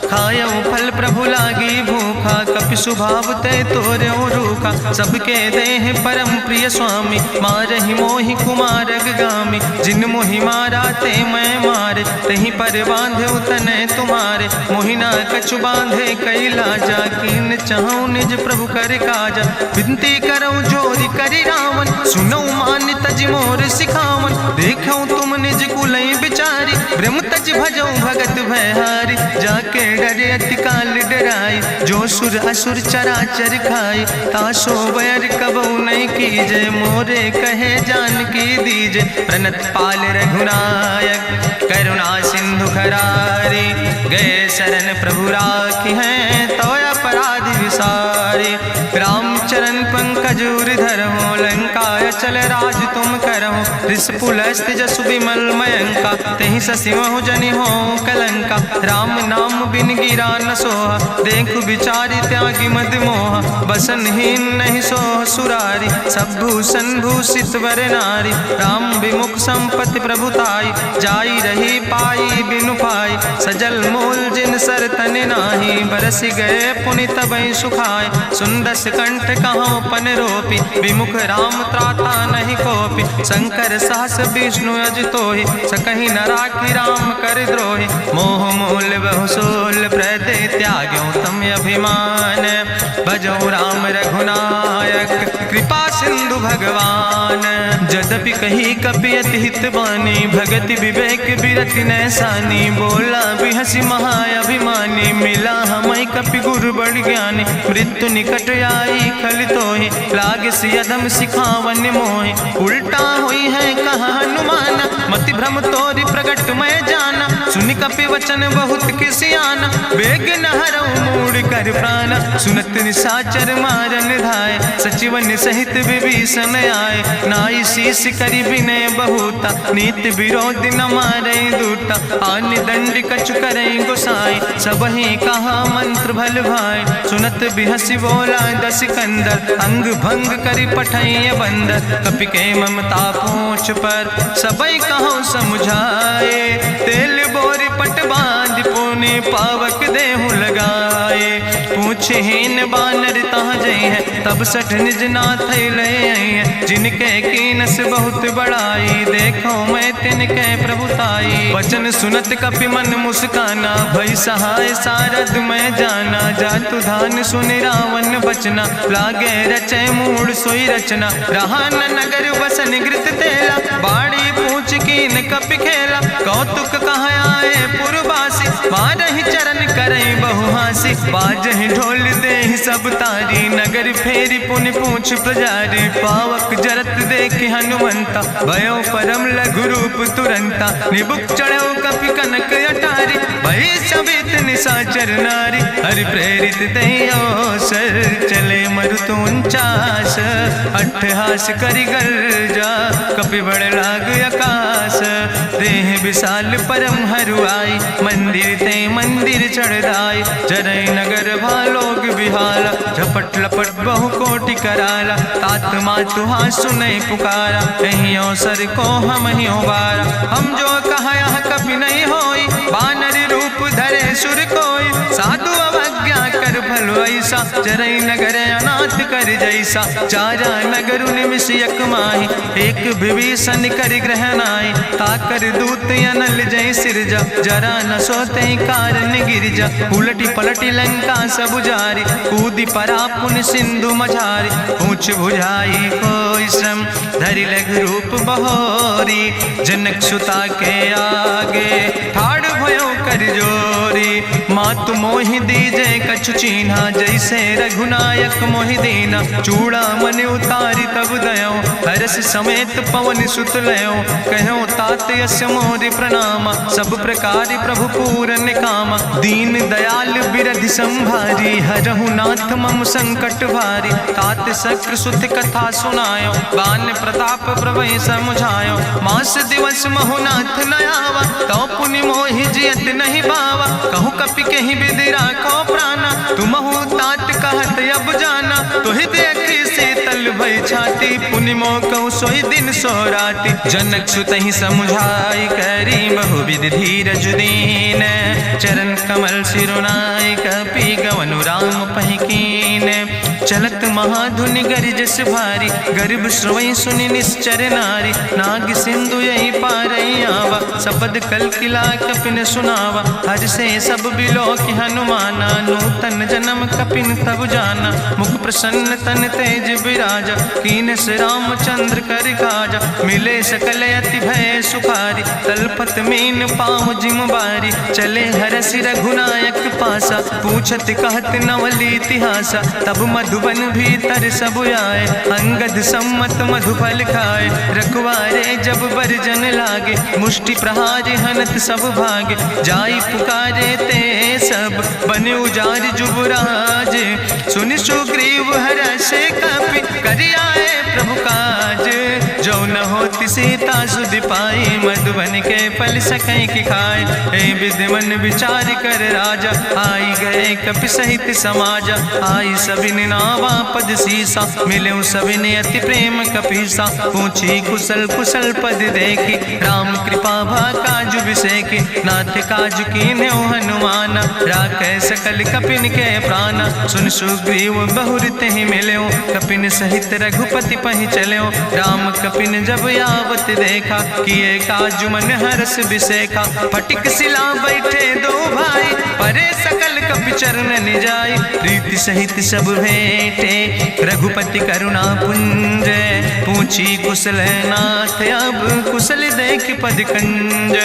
खायौ फल प्रभु लागी भूखा। कपि स्वभाव ते तोर्यो रूखा, सबके देह परम प्रिय स्वामी। मारहि मोहि कुमारग गामी, जिन मोहि मारा ते मैं मारे। तहीं पर बांधे तनै तुम्हारे, मोहिना कछु बांधे कई लाजा। कीन चाहूं निज प्रभु कर काजा, विनती करऊं जोरि करि रावण। सुनऊ मान तज मोर सिखावन, देखऊं तुम निज कुलई बिचारी। ब्रह्म तज भजऊं भगत भयहारी, जाके डरे अति काल डराई। जो सुर असुर चराचर खाई, तासो बैर कबऊ नहीं कीजे। मोरे कहे जान की दीजे, प्रणत पाल रघुनायक। करुणा सिंधु खरारी, गए शरण प्रभु राखी हैं। तो अपराध विसारी, रामचरण पंकज उर धरहु। लंकाय चल राज तुम करहु, रिसपुलस्त जसु विमल मयंका। तहि ससिमहु जनि हो कलंका, राम नाम बिन गिरा न सोहा। देखु विचारि त्यागी मद मोहा, बसनहीन नहीं सोह सुरारी। सब भूषण भूषित वर नारी, राम विमुख संपत्ति प्रभुताई। जाई रही पाई बिनु पाई, सजल मूल जिन सर तन नाही। बरस गए पुनि तबई सुखाय, सुंदस कंठ कहाँ पन रोपी। विमुख राम त्राता नहीं कोपी, शंकर सहस विष्णु अज तोहि। सकहि न राखि राम कर द्रोहि, मोह मूल बहु सोल प्र हम अभिमान। भजो राम रघुनायक कृपा सिंधु भगवान। जदपि कही कपि अति हित बानी, भगति विवेक बिरति नैसानी। बोला बिहसी महाअभिमानी, मिला हमें कपि गुरु बड़ ज्ञानी। मृत्यु निकट आई खल तोहि, लागे सियदम सिखावन मोहि। उल्टा हुई है कहा हनुमाना, मति भ्रम तोरि प्रगट मैं जाना। सुनि कपि वचन बहुत किसियाना, बेग न हरऊ मूढ़ कर प्राण। सुनत निशाचर मारन धाय, सचिवन सहित विभीषण आए। नाई शीस करि विनय बहुता, नीति विरोध न मारे दूता। आन दंड कछु करे गोसाई, सबहि कहा मंत्र भल भाई। सुनत बिहसी बोला दस कंदर, अंग भंग करि पठैय बंदर। कपि के ममता पूछ पर, सबई कहो समुझाए। तेल बोरी पट बांध पुनि, पावक देहु लगाए। पूछहीन बानर तहाँ जई है, तब सठ निज नाथ लय है। जिनके कीनस बहुत बड़ाई, देखो मैं तिनके प्रभुताई। वचन सुनत कपि मन मुस्काना, भई सहाय सारद मैं जाना। जातु धान सुनि रावण बचना, लागे रचे मूढ़ सोई रचना। रहा न नगर बसन घृत तेला, बाड़ी पूछ कीन कपि खेला। कौतुक कहाँ आए पुरवासी, मारहि चरण करई बहु हासी। बाजहि ढोल देहि सब तारी, नगर फेरी पुनि पूछ प्रजारी। पावक जरत देख हनुमंता, भयो परम लघु रूप तुरंता। निबुक चढ़ो कपि कनक अटारी, भई सबित निशाचर नारी। हरि प्रेरित दयो सर, चले मरुत 49। अट्ठहास करि गर्जा, कपि बड़ लाग आकाश। देह विशाल परम हरुआई, मंदिर ते मंदिर चढ़ाई। जरई नगर भालोग बिहाला, झपट लपट बहु कोटि कराला। तात मातु हाँ सुनै पुकारा, कहीं अवसर को हम ही उबारा। हम जो कहा यहाँ कभी नहीं होई, बानर रूप धरे सुर कोई। साधु अवज्ञा कर भलो ऐसा, जरई नगर अनाथ कर जैसा। चारा नगर निमिष यक माही, एक विभीषण कर ग्रहण आई। ताकर दूत अनल जय सिरजा, जरा न सोते कारण गिरजा। उलटी पलटी लंका सब जारी, कूदी परा पुन सिंधु मझारी। पूछ बुझाई कोई श्रम, धरि लघु रूप बहोरी। जनक सुता के आगे, ठाड़ भयो कर जोरी। मातु मोहि दीजे कछु चीन्हा, जैसे रघुनायक मोहि दीना। चूड़ा मन उतारी तब दयो, हरस समेत पवन सुत लयो। कहो तात यस मोरि प्रणामा, सब प्रकार प्रभु पूरन कामा। दीन दयाल बिरधि संभारी, हरहु नाथ मम संकट भारी। तात शक्र सुत कथा सुनायो, बान प्रताप प्रभय समुझायो। मास दिवस महुनाथ न आवा, तो पुनि मोहि जियत नहीं बावा। कहु कपि कहीं विधि राखो प्राणा, तुमहु तात कहत अब जाना। तुहि देखी शीतल भई छाती, पुनि मोह कहु सोई दिन सो राति। जनक सुतहि समुझाई, करी बहु विधि धीरज दीन। चरण कमल सिरुनाई, कपि गवनु राम पहि कीन। चलत महाधुनि गरिजस भारी, गर्भ श्रवई सुनि निश्चर नारी। नाग सिंधु यही पारई आवा, सपद कल किला कपिन सुनावा। हर से सब बिलो कि हनुमाना, नूतन जन्म कपिन तब जाना। मुख प्रसन्न तन तेज विराजा, कीनस रामचंद्र कर काजा। मिले सकल अति भय सुखारी, तलपत मीन पाँव जिम बारी। चले हरसि रघुनायक पासा, पूछत कहत नवल इतिहासा। तब मधुबन भीतर सब आए, अंगद सम्मत मधुफल खाए। रखवारे जब बरजन लागे, मुष्टि प्रहारे हनत सब भागे। जाई पुकारे ते सब, बने उजार जुबराज। सुनि सुग्रीव हरषे कपि, करि आए प्रभु काज। जो न होति सीता सुधि पाई, मधुबन के फल सकै कि खाए। ए विधि मन विचार कर राजा, आई गए कपि सहित समाजा। आई सबिन नावा पद सीसा, मिले सबिन अति प्रेम कपीसा। पूछी कुशल कुशल पद देखी, राम कृपा भा काजु बिसेकी। नाथ काजु कीन्हे हनुमाना, राखै सकल कपिन के प्राणा। सुन सुग्रीव बहुर तेहि मिल्यो, कपिन सहित रघुपति पहि चल्यो। राम कपिन जब आवत देखा, किए काजु मन हरस बिसेखा। फटिक सिला बैठे दो भाई, परे सकल कपि चरणन जाय, प्रीति सहित सब भेंटे रघुपति करुणा पुंज। पूछी कुशल नाथ अब कुशल देख पद कंज।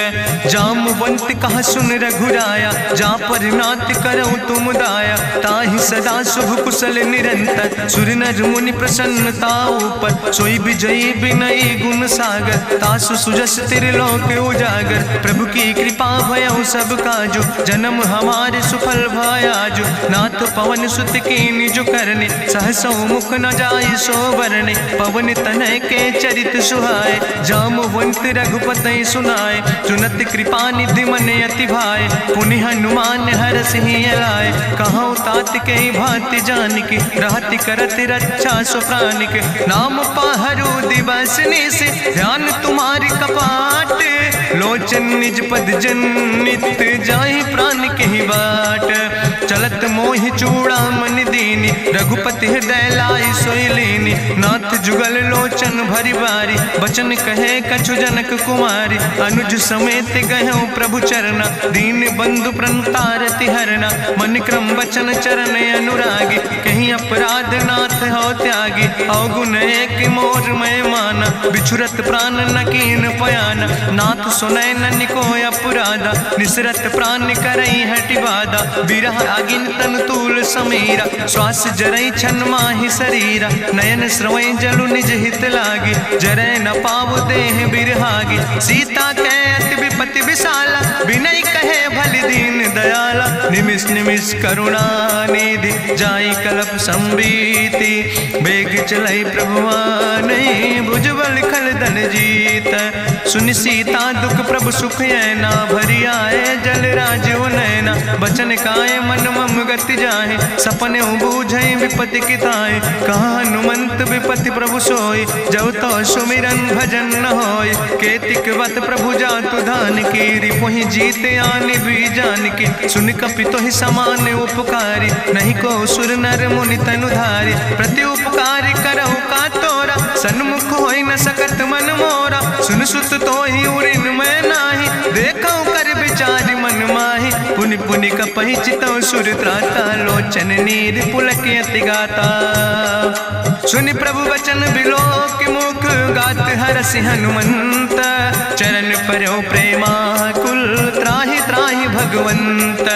जामवंत कहा सुन रघुराया, जा पर नाथ करऊं तुम दाया। ताहि सदा शुभ कुशल निरंतर, सुर नर मुनि प्रसन्नता ऊपर। सोई विजयी विनयी गुण सागर, तासु सुजस त्रिलोक उजागर। प्रभु की कृपा भयउ सब काजु, जन्म हमारे सुफल भयाजु। नाथ पवन सुत की निज करने, सहसो मुख न जाय सो बरने। पवन तनय के चरित सुहाय, जामवंत रघुपति सुनाय। चुनत कृपा निधि मन अति भाय, पुनि हनुमान हरष ही लाय। कहूँ तात के भांति जान के, रहति करत रक्षा सो प्राण के। नाम पाहरु दिवस निस, ध्यान तुम्हारी कपाट। लोचन निज पद जनित, जाहि प्राण के ही बाट। चलत मोहि चूड़ामणि दीनी, रघुपति हृदय लाई सोई लीनी। नाथ जुगल लोचन भरि बारी, बचन कहे कछु जनक कुमारी। अनुज समेत गहु प्रभु चरना, दीन बंधु प्रणतारति हरना। मन क्रम वचन चरण अनुरागी, कहीं अपराध नाथ हो त्यागी। अवगुण एक मोर मैं माना, बिछुरत प्राण न कीन पयाना। नाथ सुनय न को अपराधा, निसरत प्राण करई हटि बाधा। बिरह अगिन तन तूल समीरा, श्वास जरई छन माहि शरीरा। नयन श्रवई जलु निज हित लागी, जरय न पाव देह बिरहागी। सीता कै अति विपति विशाला, बिनय कहे भलि दीन दयाला। निमिष निमिष करुणा निधि, जाई कलप संबीति। बेग चलई प्रभुआनहि, भुजबल खल धन जीत। सुनि सीता दुख प्रभु सुख ऐना, भरि आए जल राज नैना। बचन काय मन मम गति जाहे, सपने बूझई विपति किताए। कहा हनुमंत विपति प्रभु सोई, जब तो सुमिरन भजन न होय। केतिक वत प्रभु जातु धान की, रिपुहि जीत आने भी जान की। सुन कपि तोहि समान उपकारी, नहीं को सुर नर मुनि तनु धारी। प्रति उपकारी करहु का तोरा, सन्मुख होई न सकत मन मोरा। सुन सुत तोहि उरिन मैं नाही, देखौ कर विचारि मन माहि। पुनि पुनि कपहि चितौ सुर त्राता, लोचन नीर पुलक अति गाता। सुनि प्रभु वचन बिलोक मुख, गात हरसि हनुमंत। चरण परौ प्रेमाकुल, त्राहि त्राहि भगवंत।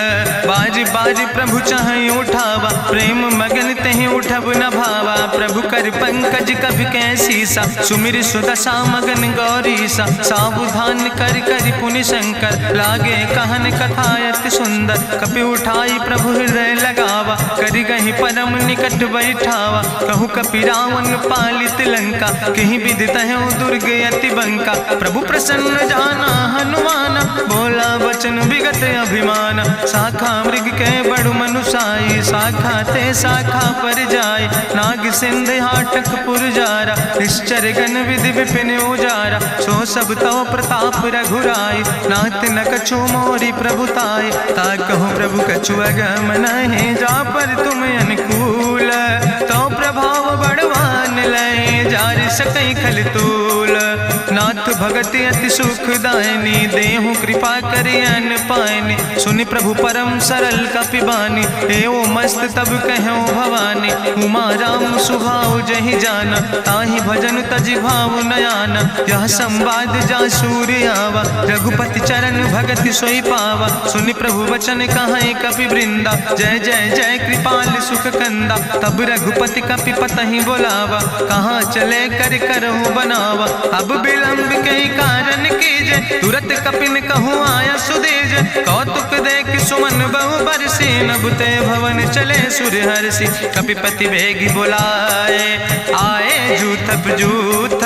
बाज बाज प्रभु चाहि उठावा, प्रेम मगन तहि उठब न भावा। प्रभु कर पंकज कभि कैसीसा, सुमिर सुदशा मगन गौरीसा। सावधान कर कर पुनि शंकर, लागे कहन कथा अति सुंदर। कपि उठाई प्रभु हृदय लगावा, करि गहि परम निकट बैठावा। कहु कपि रावण पालित लंका, कहीं विधि तहु दुर्ग अति बंका। प्रभु प्रसन्न जाना हनुमाना, बोला वचन विगत अभिमाना। शाखा मृग के बड़ु मनुसाई, शाखा ते शाखा पर जाय। नाग सिंध हाटक पुरजारा, निश्चर गण विधि विपिन उजारा। सो सब तव प्रताप रघुराई, नाथ न कछु मोरी प्रभुताई। ताकहु प्रभु कछु अगम नहीं, जा पर तुम अनुकूल। तो प्रभाव बड़वान लय, जारि सकई खल तूल। नाथ भगति अति सुखदायनी, देहु कृपा करि अन पायनि। सुनि प्रभु परम सरल कपिबानी, एवं मस्त तब कहूँ भवानी। उमा राम सुभाव जहि जाना, ताहि भजन तजि भाव नयाना। यह संवाद जा सूर्य आवा, रघुपति चरण भगति सोई पावा। सुनि प्रभु वचन कहाई कपि वृंदा, जय जय जय कृपाल सुख कंदा। तब रघुपति कपि पतहि बोलावा, कहाँ चले कर करहु बनावा। अब विलंब कई कारण कीजे, तुरत कपिन कहूँ आया सुदेज। कौतुक देख सुमन बहु बरसी, नभते भवन चले सूर्य हर्षि। कपिपति बेगी बुलाए, आए जूथ जूथ।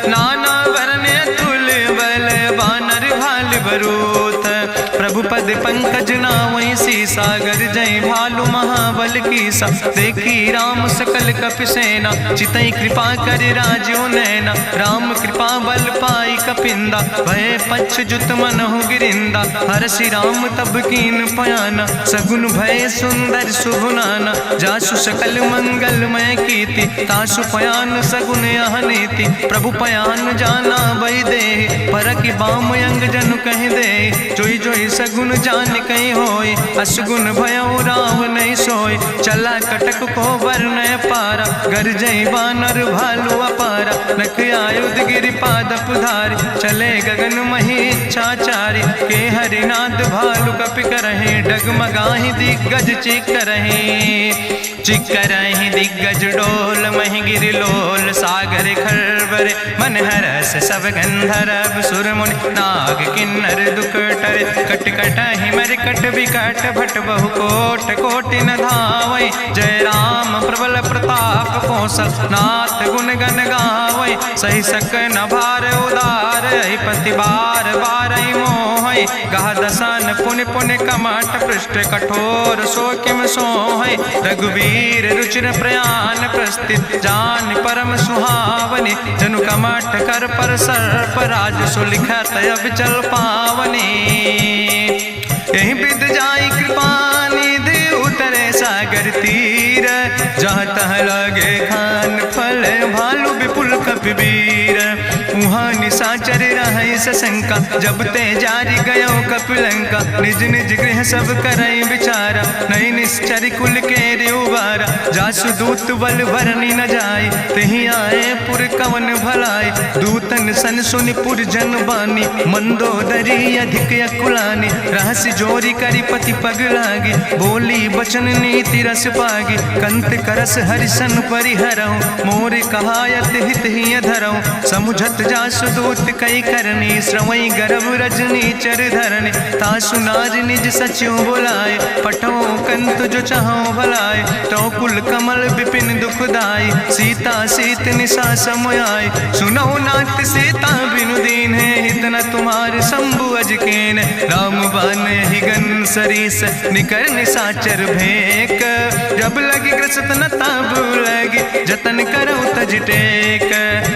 नाना वरण तुल बल, बानर भाल बरूथ। प्रभु पद पंकज नावै सी, सागर जय भालु भालू महाबल कीसा, देखी राम सकल कपि सेना, चितई कृपा कर राजो नैना। राम कृपा बल पाई कपिंदा, भय पच्युत मनहु गिरिंदा। हरषि राम तब कीन पयाना, सगुन भय सुंदर शुभ नाना। जासु सकल मंगलमय कीर्ति, तासु पयान सगुन यह नीति। प्रभु पयान जाना बई दे, परखि बाम अंग जनु कहि दे। जोई जोई सगुन जान कहीं होय, असगुन भयो राव नहीं सोय। चला कटक को वर्ण पारा, गरजई बानर भालू अपारा। नख आयुध गिरिपाद पुधारी, चले गगन मही इच्छाचारी। के हरिनाद भालु कपि करहि, डगमगाहि दिग्गज चिकरहि। चिकरहि दिग्गज डोल, महि गिरि लोल सागर खरबरे। मन हरस सब गंधर्व सुर मुनि, नाग किन्नर दुख टरे। कट कटहि मरकट विकट, भट बहु कोट कोटि न धावै। जय राम प्रबल प्रताप कौशल, नाथ गुण गण गावै। सही सक न भार उदार, पति बार बार मोहै। गह दसन पुनि पुनि कमठ, पृष्ठ कठोर सो किम सोहै। रघुवीर रुचिर प्रयाण प्रस्थित, जान परम सुहावनी। जनु कमठ कर पर सर्प, राज सुलिखत अविचल पावनी। यही विद जाई कृपा निधि, उतरे सागर तीर। जहाँ तह लगे खान फल, भालू विपुल कपिवीर। उहाँ निशाचर रहै सशंका, जब ते जारी गयो कपिलंका। निज निज गृह सब करई विचारा, नहीं निश्चर कुल के उबारा। जासु दूत बल भरनी न जाय, तेहि आए पुर कवन भलाई। दूतन सन सुनि पुर जन बानी, मंदोदरी अधिक अकुलानी। रहस्य जोरी करी पति पग लागी, बोली बचन नीति रस पागी। कंत करस हरिसन परिहरऊँ, मोर कहायत हित ही धरऊँ। समुझत जासु दूत कई करनी, श्रवई गर्भ रजनी चर धरनी। तासु नाज निज सचिव बुलाए, पठो कंत जो चाहो भलाए। तो कुल कमल विपिन दुखदाई, सीता सीत निशा समयाय। सुनो नाथ सीता बिनु दीन है, हित न तुम्हार शंभु अजकेन। राम बान ही गन सरीस, निकर निशाचर भेक। जब लगी ग्रसत न ताब लगी, जतन करो तज टेक।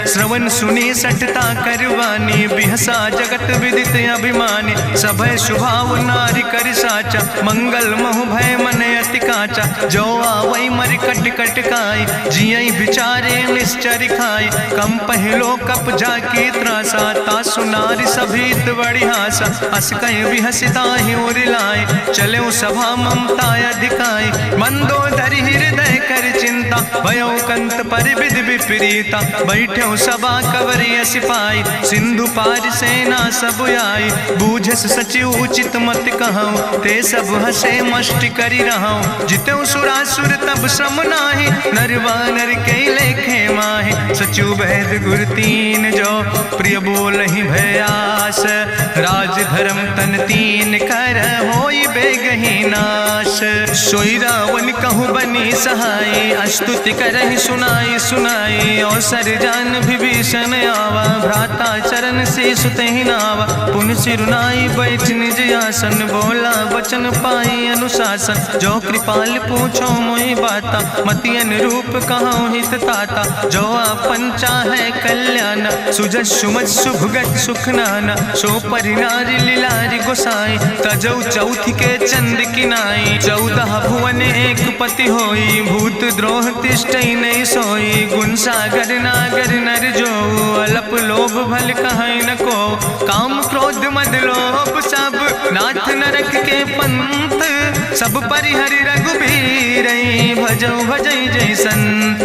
श्रवण सुनी सठता करवानी, बिहसा जगत विदित अभिमानी। सभय शुभाव नारी कर साचा, मंगल महु भय मन अति काचा। जो आवै मर कट कट काई, जियई विचारे निश्चर खाई। कम पहलो कप जाकी त्रासा, तासु नारी सभीत बड़ी हासा। अस कहीं विहसिता ही उरिलाए, चले सभा ममता अधिकाई। मंदोदरी हृदय कर चिंता, भयो कंत पर विधि विपरीता। बैठो सभा कवरिय सिपाही, सिंधु पार सेना सब आई। बूझस सचिव उचित मत कहूँ, ते सब हसे मष्ट करी रहूँ। जितौ सुरासुर तब श्रम नाही, नर वानर के लेखे माहि। सचिव वैद गुर तीन जो, प्रिय बोलहि भयास। राज धर्म तन तीन कर, होई बेगहि नाश। सोई रावण कहूँ बनी सहाय, अस्तुति करहि सुनाई सुनाई। अवसर जान विभीषण आवा, भ्राता चरण से सुतहि नावा। पुन सिरुनाई बैठ निज आसन, बोला वचन पाई अनुशासन। जो कृपाल पूछो मोहि बाता, मति अनुरूप कहूँ हित ताता। जो आपन चाहे कल्याण, सुजस सुमत सुभगत सुख नाना। सो परिनारी लीलारी गोसाई, तजौ चौथ के चंद किनाई। 14 भुवन एक पति होई, भूत द्रोह तिष्ठई नहीं सोई। गुण सागर नागर नर जो, अलप लोभ भल कहीं न को। काम क्रोध मद लोभ सब, नाथ नरक के पंथ। सब परिहरि रघुबीर, भजौ भजै जय संत।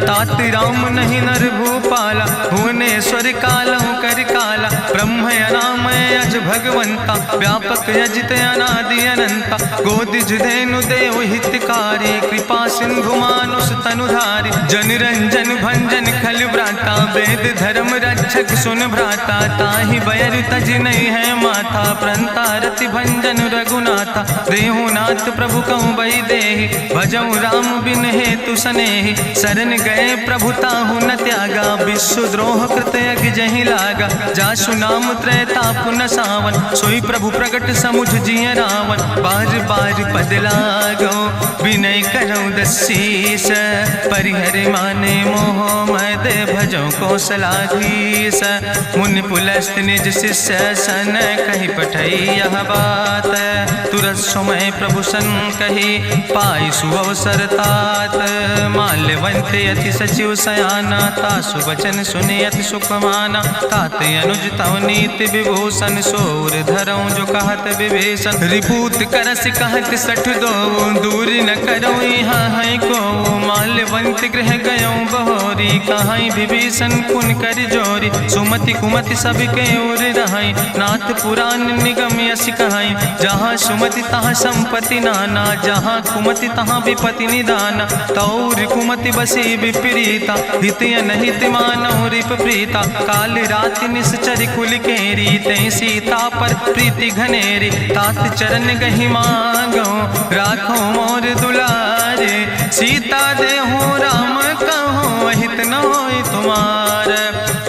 तात राम नहीं नर भूपाला, भुवनेश्वर कालहु कर काला। ब्रह्म अनामय अज भगवंता, व्यापक यजित अनादि अनंता। गोदिज धेनु देव हितकारी, कृपा सिंधु मानुष तनुधारी। जन रंजन भंजन खल व्राता, वेद धर्म रक्षक सुन भ्राता। ताहि बयर तज नहीं है माथा, प्रंता रति भंजन रघुनाथा। देहु नाथ प्रभु कहूँ बई देहि, भजऊ राम बिन हेतु स्नेहि, शरण गए प्रभु ताहु न त्यागा, विश्वद्रोह कृत यज्ञ जहि लागा, जासु नाम त्रैताप न सावन, सोई प्रभु प्रगट समुझ जिय रावण, बार बार पद लागो विनय करऊँ दसीस, परिहर माने मोह मद भजऊँ कौशलाधीश, मुनि पुलस्त निज शिष्य सन कही पठई यह बात, तुरत समय प्रभु सन कही पाई सुअवसर तात, माल्यवंत अति सचिव सयाना, तासु वचन सुनि अति सुख माना, तात अनुज तव नीति विभूषण, सोर धरऊँ जो कहत विभीषण, रिपूत करस कहत सठ दो, दूर न करो यहाँ है को, माल्यवंत गृह गयों बहोरी, कहाई विभीषण पुन कर जोरी, सुमति कुमति सबके ओर रहाई, नाथ पुराण निगम यश कहाई, जहाँ सुमति तहाँ संपत्ति नाना, जहाँ कुमति तहाँ विपति निदाना, तौर कुमति बसी विपरीता, हित अनहित मानव रिप प्रीता, काल रात निश्चर कुल केरी, तै सीता पर प्रीति घनेरी, तात चरण गहि मांगो राखो मोर दुलारे, सीता देहो राम कहो अहित न होय तुम्हार,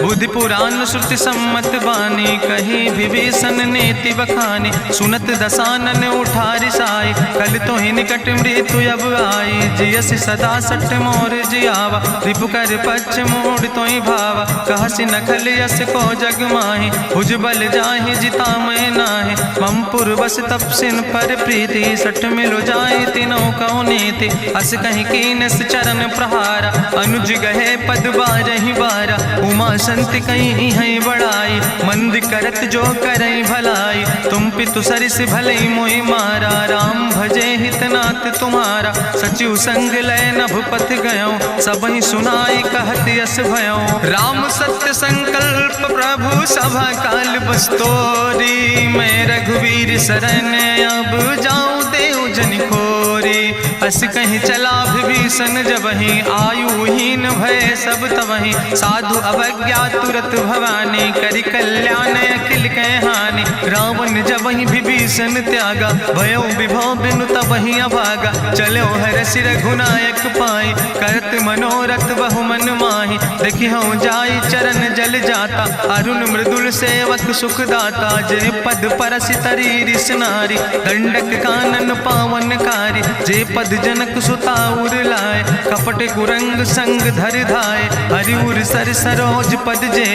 बुद्धि पुराण श्रुति सम्मत बानी, कही विभीषण नेति बखानी, सुनत दसानन उठारि साई, कल तो ही निकट मृत्यु अब आई, जियस सदा सट मोर जियावा, रिपु कर पच्छ मोड़ तो ही भावा, कहसि नखल यस को जग माहि, भुज बल जाहि जिता मैं नाहि, मम पुरबस तपसिन पर प्रीति, सठ मिलो जाय तिनों कौ नीति, अस कहीं कीनस चरण प्रहारा, अनुज गहे पद बारहि बारा, उमा संति कहीं है बड़ाई, मंद करत जो करई भलाई, तुम पितु सरिस भलई मोहि मारा, राम भजे हितनाथ तुम्हारा, सचिव संग लय नभ पथ गयो, सबहि सुनाई कहत यस भयो, राम सत्य संकल्प प्रभु सभा काल बस्तोरी, मैं रघुवीर शरण अब जाऊं देव जन खोरी, अस कहीं चला विभीषण जबहि, आयुहीन भय सब तबहि, साधु अवज्ञा तुरत भवानी, करि कल्याण अखिल कै हानि, रावण जबहि विभीषण त्यागा, भयो विभव बिनु तबहि अभागा, चलो हरषि रघुनायक पाई, करत मनोरथ बहु मन माहि, देखिहु जाई चरण जल जाता, अरुण मृदुल सेवक सुख दाता, जे पद परसि तरी रिस नारी, दंडक कानन पावन कारी, जे पद जनक सुता उर लाए, कपट कुरंग संग धर धाय, हरिउर सर सरोज पद जे,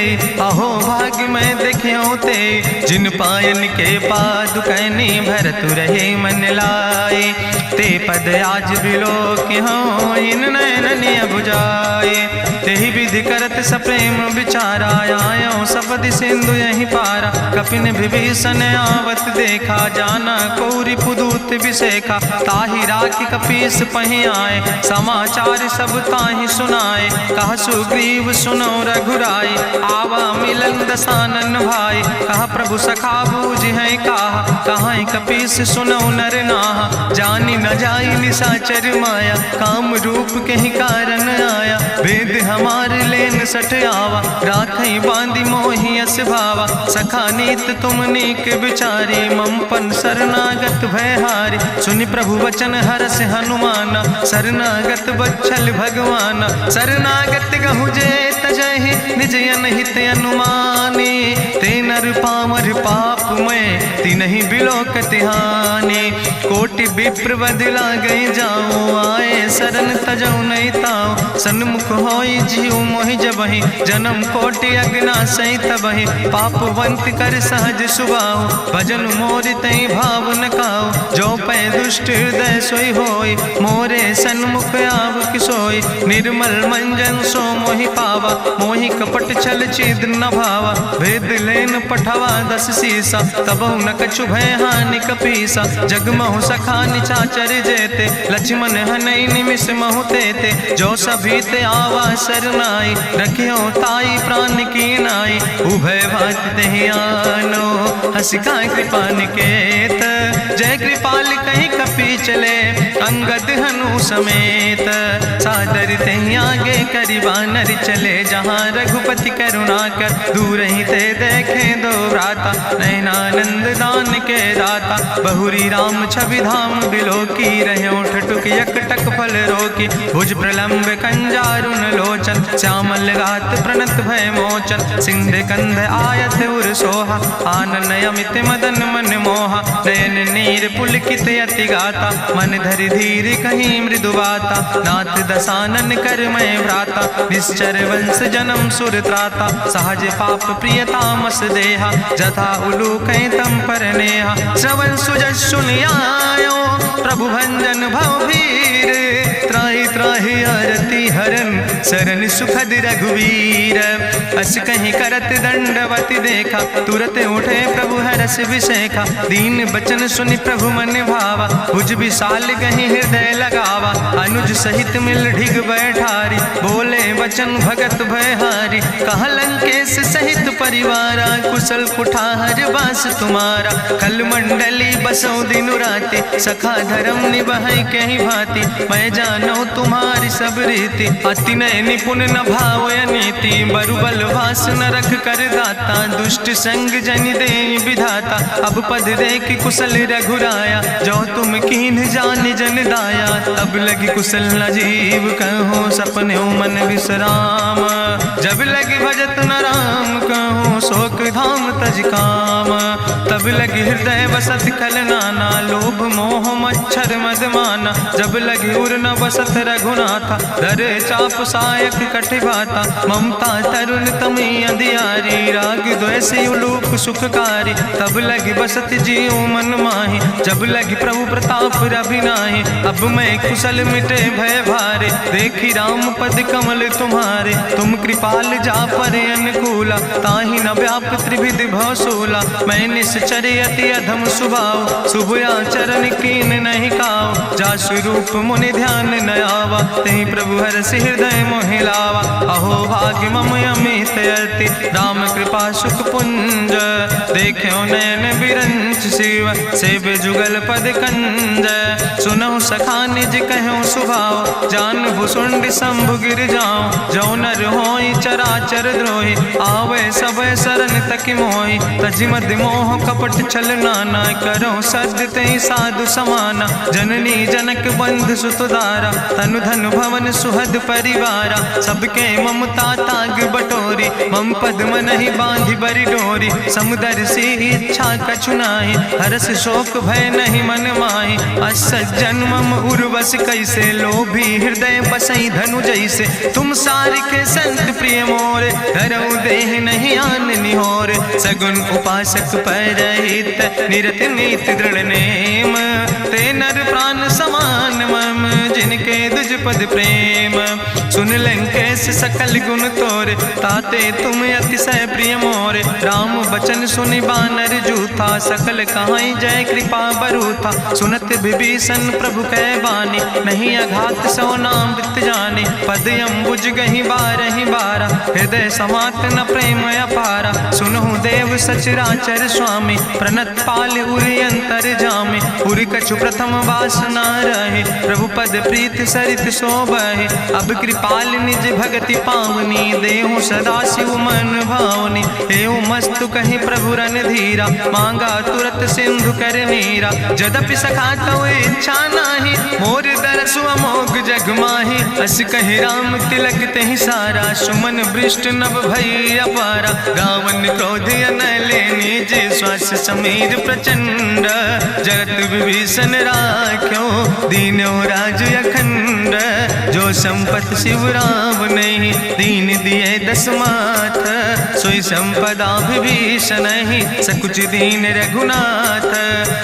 अहो भाग्य मैं देखियो ते, जिन पायन के पादुकैनी भरत रहे मन लाए, ते पद आज बिलोक हो इन नयन बुझाए, तेहि विधि करत सप्रेम विचारा, आयो सपदि सिंधु यही पारा, कपिन विभीषण आवत देखा, जाना कौरि पुदूत विसेखा, ताहि राखि कपीस पहि आए, समाचार सब ताहि सुनाए, कहा सुग्रीव सुनो रघुराई, आवा मिलन दसानन भाई, कहा प्रभु सखा बूझ है कहा कपीस सुनो नर नाहा, जानी न जाई निशाचर माया, काम रूप के ही कारण आया, वेद हमार लेन सठ आवा, राखई बांधी मोहि यस भावा, सखा नीत तुम नीक विचारी, मम पन शरणागत भयहारी, सुनि प्रभु वचन हरस हनुमाना, शरणागत बच्छल भगवाना, शरणागत गहु जे तजहि, निज अनहित अनुमानी, ते नर पामर पाप में तिनहि बिलोकति हानि, कोटि विप्र बदला गई जाऊँ, आए शरण तजऊ नहीं ताऊ, सन्मुख होई जीव मोहि जबहि, जन्म कोटि अग्ना सही तबहि, पापवंत कर सहज सुबाहु, भजन मोर तई भाव न काऊ, जो पै दुष्ट हृदय सोई होई, मोरे सन्मुख आव किसोई, निर्मल मंजन सो मोहि पावा, मोहि कपट छल छिद्र न भावा, भेद लेन पठवा दस सीसा, तबहु न कछु भय हानि कपीसा, जगमहु सखा निचाचर जेते, लक्ष्मण हनई निमिष महु तेते, जो सभी ते आवा सरनाई, रखियो ताई प्राण की नाई, उभय भात तेहि आनो, हसिका कृपा निकेत, जय कृपाल कहीं कपी चले, अंगद हनु समेत। सादर तहीं आगे करि बानर चले, जहाँ रघुपति करुणा कर दूर ही ते देखे दो भ्राता। नयनानंद दान के दाता, बहुरी राम छवि धाम बिलोकी। रहे ठटुक यकटक फल रोकी, भुज प्रलंब कंजारुन लोचन। श्यामल गात प्रणत भय मोचन, सिंध कंध आयत उर सोहा। आनन अमित मदन मन मोहा, नयन नीर पुलकित अति गाता। मन धरि धीर कहीं मृदु बाता, नाथ दसानन कर मैं भ्राता। निश्चर वंश जन्म सुर त्राता, सहज पाप प्रिय तामस देहा। जथा उलूक तम पर नेहा, श्रवण सुजस सुनियायो। प्रभु भंजन भव भीर, त्राहि त्राहि आरती हरन। शरण सुखद रघुवीर, अस कहीं करत दंडवत देखा। तुरत उठे प्रभु हरस विशेखा, दीन बचन सुनि प्रभु मन भावा। भुज विशाल कहीं हृदय लगावा, अनुज सहित मिल ढिग बैठारी। बोले वचन भगत भयहारी, कहा लंकेश सहित परिवारा। कुशल कुठार बास तुम्हारा, कल मंडली बसो दिनु राति। सखा धर्म निभाई कहीं भांति, मैं जानो तुम्हारी सब रीति। अति नय निपुण न भाव नीति, बरुबल भास न रख कर दाता। दुष्ट संग जन दे विधाता, अब पद देख कुशल रघुराया। जो तुम कीन जान जन दाया, तब लगी कुशल न जीव कहो। सपने मन विश्राम, जब लगी भजत न राम कहो। शोक धाम तज काम, तब लगी हृदय बसत कल नाना। लोभ मोह मच्छर मद माना, जब लगी उर न बसत रघुनाथा। धरे चाप सायक कटिबाता, ममता तरुण तमी अंधियारी। राग द्वेष उलूक सुखकारी, तब लगी बसत जीव मन माही। जब लगी प्रभु प्रताप रवि नाही, अब मैं कुशल मिटे भय भारे। देखी राम पद कमल तुम्हारे, तुम कृपाल जा पर अनुकूला। ताहि न व्याप त्रिविध भवसूला, मैं निश्चर अति अधम सुभाव। शुभ आचरण कीन नहीं काव, जा स्वरूप मुनि ध्यान न आवा। तेहि प्रभु हरसि हृदय मोहि लावा। अहो भाग्य मम अमित अति, राम कृपा सुख पुंज। देखो नयन बिरंच शिव, सेव जुगल पद कंज। सुनहु सखा निज कहूँ सुभाव, जान भुसुंड शंभु गिर जाऊं। जो नर होई चराचर द्रोही, आवे सब शरण तक मोहि। तजि मद मोह कपट छल नाना, करो सद्य तेहि साधु समाना। जननी जनक बंधु सुतदारा, तनु धन भवन सुहद परिवारा। सबके ममता ताग बटोरी, मम पद मनहि बांधि बरि डोरी। समुदर सी इच्छा कछु नाही, हरस शोक भय नहीं मन माही। असज्जन मम उर्वश कैसे, लोभी हृदय बसई धनु जैसे। तुम सारिके संत प्रिय मोरे, धरऊ देह नहीं आन निहोर। सगुन उपासक परहित, निरत नीत दृढ़ नेम। ते नर प्राण समान मम, जिनके दुज पद प्रेम। सुन लंकेश सकल गुण तोरे, ताते तुम अतिशय प्रिय मोरे। राम बचन सुनि बानर जूथा, सकल कहाई जय कृपा बरूथा। सुनत विभीषण प्रभु कै बानी, नहीं अघात सो नाम वित जानी। पद अम्बुज गहि बारहि बारा, हृदय समात न प्रेम अपारा। सुनहु देव सचराचर स्वामी, प्रणत पाल उरि अंतर जामी। उरि कछु प्रथम वासना रहे, प्रभु पद प्रीत सरित शोभहि। अब कृपाल निज भगति पावनी, देहु सदा शिव मन भावनी। एवं मस्तु कहि प्रभु रन धीरा, मांगा तुरत सिंधु कर नीरा। जदपि सखा तव इच्छा नाही, मोर दरसु अमोघ जग माही। अस कहि राम तिलक तेहि सारा, सुमन वृष्ट नभ भई अपारा। गावन क्रोध अनले निज, श्वास समीर प्रचंड। जगत विभीषण राख्यो, दीनो राज अखंड। जो संपत शिव राम नहीं, दीन दिए दस माथ। सोई संपदा विभीषण नहीं, सकुच दीन रघुनाथ।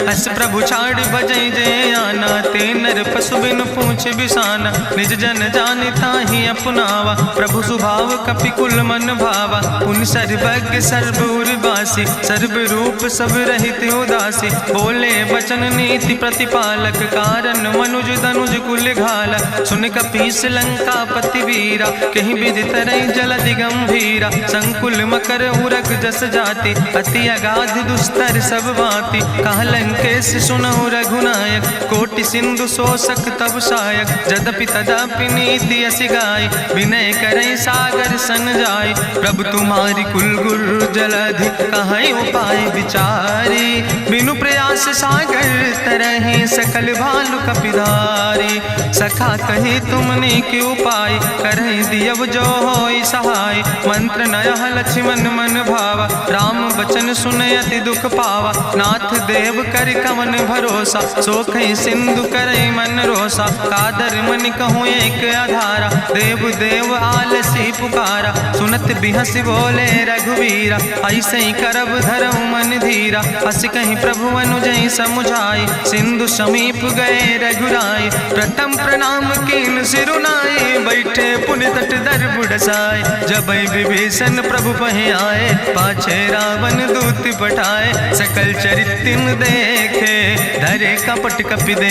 अस प्रभु छाड़ बजै जय आना, ते नर पशु बिन पूछ बिसाना। निज जन जानिता ही अपनावा, प्रभु स्वभाव कपि कुल मन भावा। पुन सर्वज्ञ सर्व उर्वासी, सर्व रूप सब रहित उदासी। बोले बचन नीति प्रतिपालक, कारण मनुज धनुज कुल घाला। सुन कपीस लंका पति वीरा, कहीं विधि तरई जलधि गंभीरा। संकुल मकर उरग जस जाति, अति अगाध दुस्तर सब भांति। कहा लंकेश सुनहु रघुनायक, कोटि सिंधु सिंधु शोषक तब सायक, जदपि तदपि नीति अस गाय, विनय करई सागर सन जाय। प्रभु तुम्हारी कुल गुरु जलधि, कहीं उपाय विचारी, बिनु प्रयास सागर तरहि, सकल भालु कपिधारी। सखा कही तुमने के उपाय, करहि दियव जो होई सहाय। मंत्र नयह लक्ष्मण मन भावा, राम बचन सुनय अति दुख पावा। नाथ देव कर कवन भरोसा, सोखई सिंधु करई मन रोसा। कादर मन कहूँ एक आधारा, देव देव आलसी पुकारा। सुनत बिहस बोले रघुवीरा, ऐसे ही करब धरऊ मन धीरा। हस कहीं प्रभु अनुजय समुझाई, सिंधु समीप गए रघुराई। प्रथम प्रणाम कीन सिरुनाई, बैठे पुण्य तट दर बुढ़साए। जब विभीषण प्रभु पहि आए, पाछे रावण दूत पठाए। सकल चरित्र देखे, धरे कपट कपि दे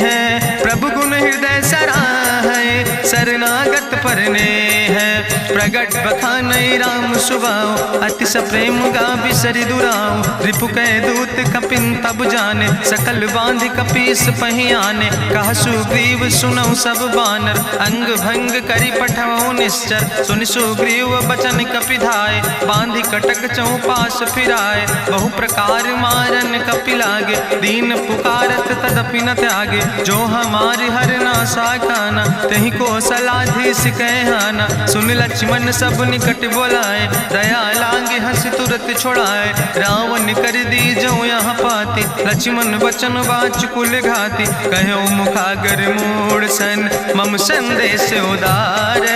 है। प्रभु गुण हृदय सराहै, शरणागत परने है। प्रगट बखानई राम सुभाऊ, अतिश प्रेम गा बिसरि दुराऊ। रिपु कह दूत कपिन तब जाने, सकल बांध कपीस पहि आने। कहा सुग्रीव सुनऊ सब बानर, अंग भंग करि पठऊ निश्चर। सुनि सुग्रीव बचन कपिधाय, बांधि कटक चौपास फिराए। बहु प्रकार मारन कपि लागे, दीन पुकारत तदपि न त्यागे। जो हमारि हर नासा खाना, तहि को सलाधीस कहना। सुन लक्ष्मण सब निकट बोलाए, दया लागे हंस तुरत छोड़ाए। रावण कर दी जो यहाँ पाती, लक्ष्मण बचन बाच कुल घाती। कहो मुखागर मूड़ सन, मम संदेश उदार।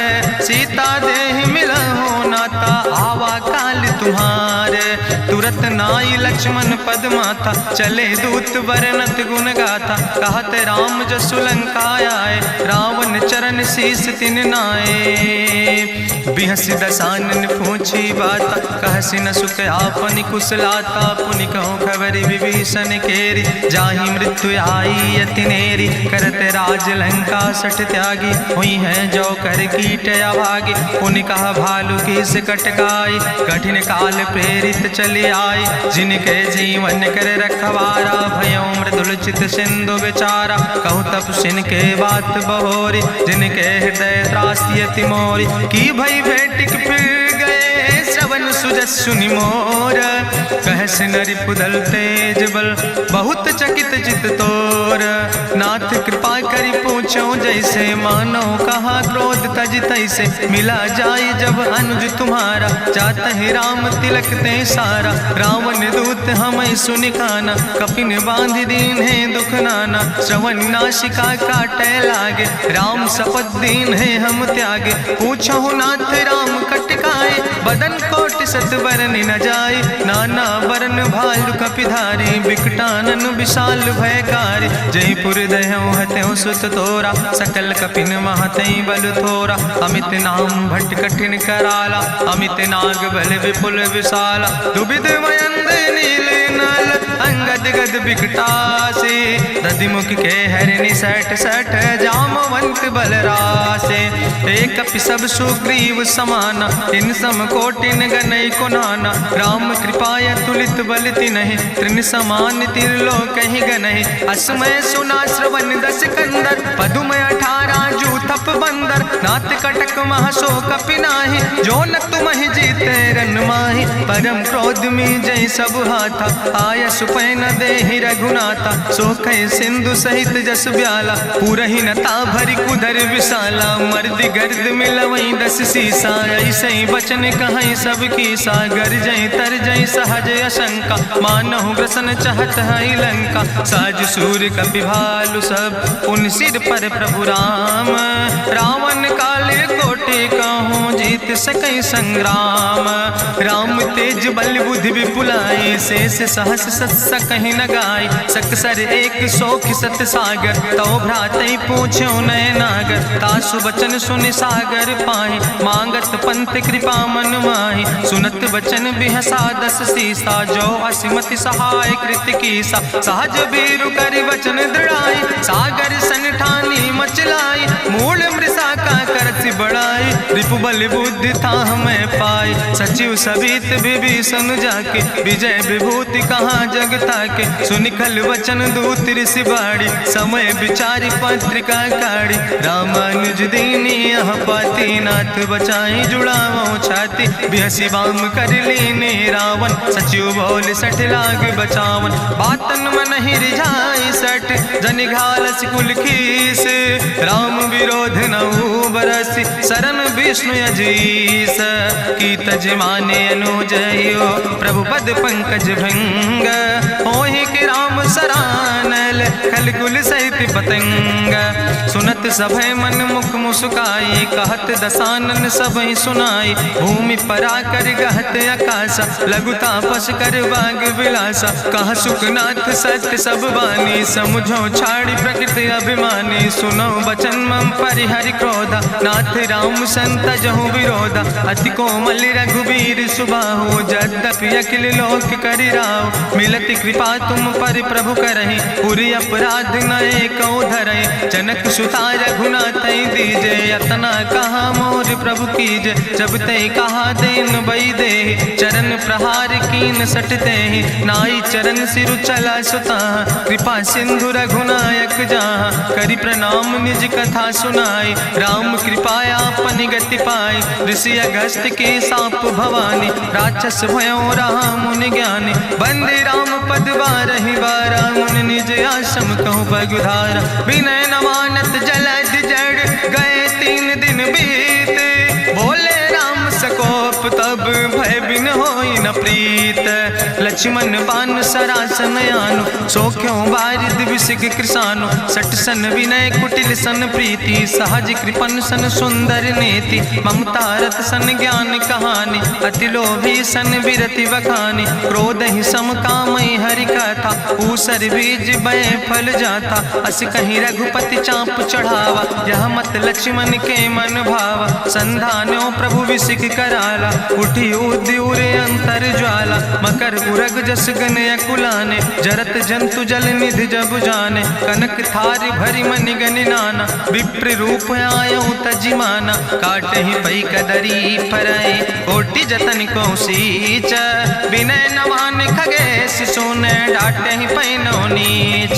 सीता देह मिला हो नाता, आवा काल तुम्हारे। तुरत नाई लक्ष्मण पद माथा, चले दूत वर्णत गुण गाथा। कहत राम जसु लंका आए, रावण चरण शीस तिन नाए। बिहस दसानन पूछी बाता, कहसि न सुख आपन कुशलाता। पुनि कहूँ खबर विभीषण केरी, जाहि मृत्यु आई अति नेरी। करत राज लंका सठ त्यागी, हुई है जो कर कीट अभागी। पुनि कहा भालू किस कटकाई, कठिन काल प्रेरित चले आई। जिनके जीवन कर रखवारा, भयो मृदुल चित सिंधु बेचारा। कहु तप सिन के बात बहोरी, जिनके हृदय त्रासी अति मोरी। की भई भेटिक फिर गए, श्रवण सुजस सुनि मोर। कहस नरि पुदल तेज बल, बहुत चकित चित तोर। नाथ कृपा करि पूछो जैसे, मानो कहा क्रोध तज तैसे। मिला जाय जब अनुज तुम्हारा, जात ही राम तिलक ते सारा। रावण दूत हमें सुनि काना, कपिन बांध दीन है दुख नाना। श्रवण नासिका काटे लागे, राम शपथ दीन है हम त्यागे। पूछो नाथ राम कटकाए, बदन कोटि सत बरन न जाए। नाना बरन भालु कपिधारी, बिकटानन विशाल भयकारी। जयपुर दह्यों हत्यों सुत तोरा, सकल कपिन महतई बल थोरा। अमित नाम भट्ट कठिन कराला, अमित नाग बल विपुल विशाला। दुबिध मयंद नील नल, अंगद गद बिकटासे। दधिमुख के हरिणि सठ सठ, जामवंत बलरासे। एक कपि सब सुग्रीव समाना, इन सम कोटिन गनई को नाना। राम कृपाय तुलित बल तिनहि, त्रिन समान तिरलोक ही गनहि। असमय सुना श्रवण दस कंदर, पदुमय 18 जू थप बंदर। नाथ कटक महसो कपि नाही, जो न तुमहि जीते रन माही। परम क्रोध में जय सब हाथा, आय सुपै न देहि रघुनाथा। सोखै सिंधु सहित जस ब्याला, पूरहि नता भरि कुधर विशाला। मर्द गर्द मिलवई 10 सीसा, ऐसे बचन कहई सब कीसा। गर जय तर जय सहज अशंका, मानहु ग्रसन चहत है लंका। साज सूर कपि भालु सब, उन सिर पर प्रभु राम। रावण काले कोटि कहूँ, जीत सकई संग्राम। राम तेज बल बुद्धि विपुलाई, शेष सहस सत सकहि न गाय। सकसर एक सोख सत सागर, तो भ्रातई पूछ्यो नय नागर। तासु बचन सुनि सागर पाहि, मांगत पंथ कृपा मन माहि। सुनत बचन बिहसा 10 सीसा, जो असिमति सहाय कृत कीसा। सहज बीरु करि वचन दृढ़ाई, सागर सन ठानी मचलाई। मूल मृषा का करसि बड़ाई, रिपु बल बुद्धि था हमें पाई। सचिव सबित विभीषण जाके विजय विभूति कहाँ जगता के। सुनिखल वचन दूत ऋषि बाड़ी समय विचारी पत्रिका काढ़ी। रामानुज दीनी यह पाती नाथ बचाई जुड़ावो छाती। बिहसी बाम कर लीने रावण सचिव बोल सठ लाग बचावन। बातन मन ही रिझाई सठ जन घालस कुल खीस। राम विरोध नहु बरसी शरण विष्णु अजीस। की तज माने अनुजयो प्रभु पद पंकज भंग। होहि कि राम सरानल खल कुल सहित पतंग। सुनत सभय मन मुख मुस्काई कहत दसानन सबहि सुनाई। भूमि परा कर गहत आकाशा लघु तापस कर बाग विलासा। कह सुखनाथ सत्य सब बानी समुझो छाड़ी प्रकृति अभिमानी। सुनो बचन मम परिहरि क्रोधा नाथ राम संत जहु विरोधा। अति कोमल रघुबीर सुबाहु यद्यपि अखिल लोक करि राव। मिलति कृपा तुम पर प्रभु करहि पुरि अपराध नए को धरहि। जनक सुता रघुनाथ दीजे यतना कहा मोर प्रभु कीजे। जब ते कहा देन बई दे चरण प्रहार कीन सटते। नाई चरण सिरु चला सुता कृपा सिंधु रघुनायक जहाँ। करि प्रणाम निज कथा सुनाई राम कृपाया अपनी गति पाई। ऋषि अगस्त के साप भवानी राक्षस भयो रहा मुनि ज्ञानी। बंदे राम पद बारहि बारा मुनि निज आश्रम कहु पगुधारा। विनय नवानत जलद जड़ गए 3 दिन बीते। बोले राम सकोप तब भय बिन होई न प्रीत। लक्ष्मण बान सरासन आनु सो क्यों बारिद विसिग कृसानु। सठ सन विनय कुटिल सन प्रीति सहज कृपन सन सुंदर नीति। ममता रत सन ज्ञान कहानी अति लोभी सन विरति बखानी। क्रोध ही सम कामई हरि कथा ऊसर बीज बय फल जाता। अस कहीं रघुपति चाप चढ़ावा यह मत लक्ष्मण के मन भावा। संधान्यो प्रभु विसिक कराला उठी उद्यूरे अंतर ज्वाला। मकर उरग जस गन अकुलाने जरत जंतु जल निधि जब जाने। कनक थारी भरी मनि गनि नाना विप्र रूप आयो तजिमाना। काटे ही पई कदरी फरई कोटि जतन को सींच। विनय नवान खगेश सोने डाटे ही पैनो नीच।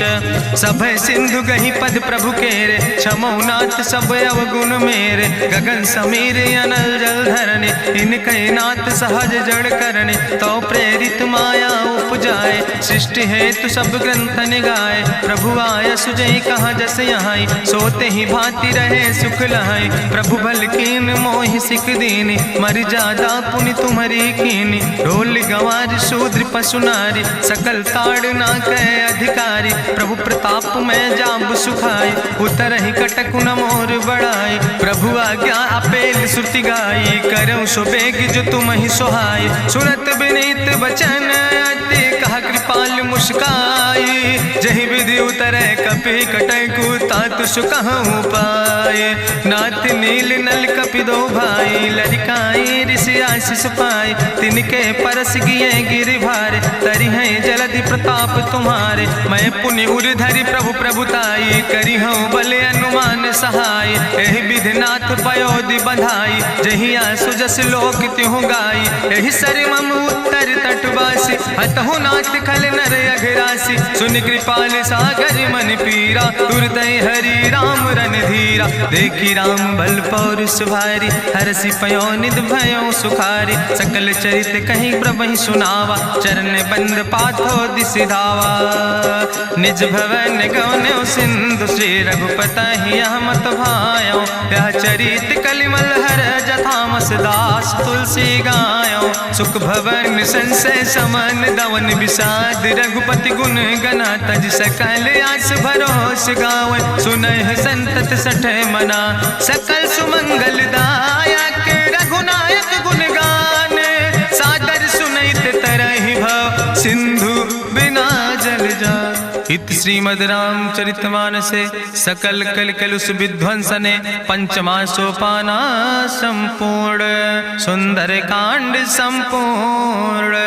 सब सिंधु गही पद प्रभु केरे क्षमो नाथ सब अवगुण मेरे। गगन समीर अनल जल धरने इनके नाथ सहज जड़ करने। तो प्रेरित माया उपजाए सृष्टि हेतु सब ग्रंथ निगाए। प्रभु आय सुजई कहा जस यहाँ सोते ही भांति रहे सुख लहाई। प्रभु भल कीन मोहि सिख दीनी मर जादा पुनि तुम्हारी कीनी। ढोल गंवार शूद्र पशु नारी सकल ताड़ ना कह अधिकारी। प्रभु प्रताप में जाब सुखाई उतर ही कटक न मोर बढ़ाई। प्रभु आज्ञा अपेल श्रुति गाई करऊँ सो बेग जो तुम ही सोहाई। सुनत विनीत वचन अति कहा कृपाल मुस्काई। जहि विधि उतरे कपि कटकु तातु सुकहु पाए। नाथ नील नल कपि दो भाई लड़काई ऋषि आशीष पाए। तिनके परस गिए गिरि भारे तरि है जलधि प्रताप तुम्हारे। मैं पुण्य उर धरि प्रभु प्रभुताई करी हूँ बले अनुमान सहाय। एहि विधि नाथ पयोधि बधाई जहिया सुजस लोक त्यों गाई। एहि सर मम उत्तर तटवासी हतहु नाथ खल नर अघरासी। सुन कृपाल सागर मन पीरा तुरत हरि राम रन धीरा। देखी राम बल पौरुष भारी हरसि पयो निध भयो सुखारी। सकल चरित कहीं प्रभु सुनावा चरण बंद पाथो दिसि धावा। निज भवन गौन्यो सिंधु श्री रघुपति यह मत भायो। यह चरित कलिमल हर जथामस दास तुलसी गायो। सुख भवन संशय समन दवन विषाद रघुपति गुण गना तज सकल आस भरोस गावन। सुनह संतत सठ मना सकल सुमंगल दायक। रघुनायक गुण गान सादर सुनैत तरहि भव सिंधु बिना जल जा। इत श्रीमद् रामचरितमानसे सकल कलकलुष विध्वंसने पंचमा सोपाना संपूर्ण। सुंदर कांड संपूर्ण।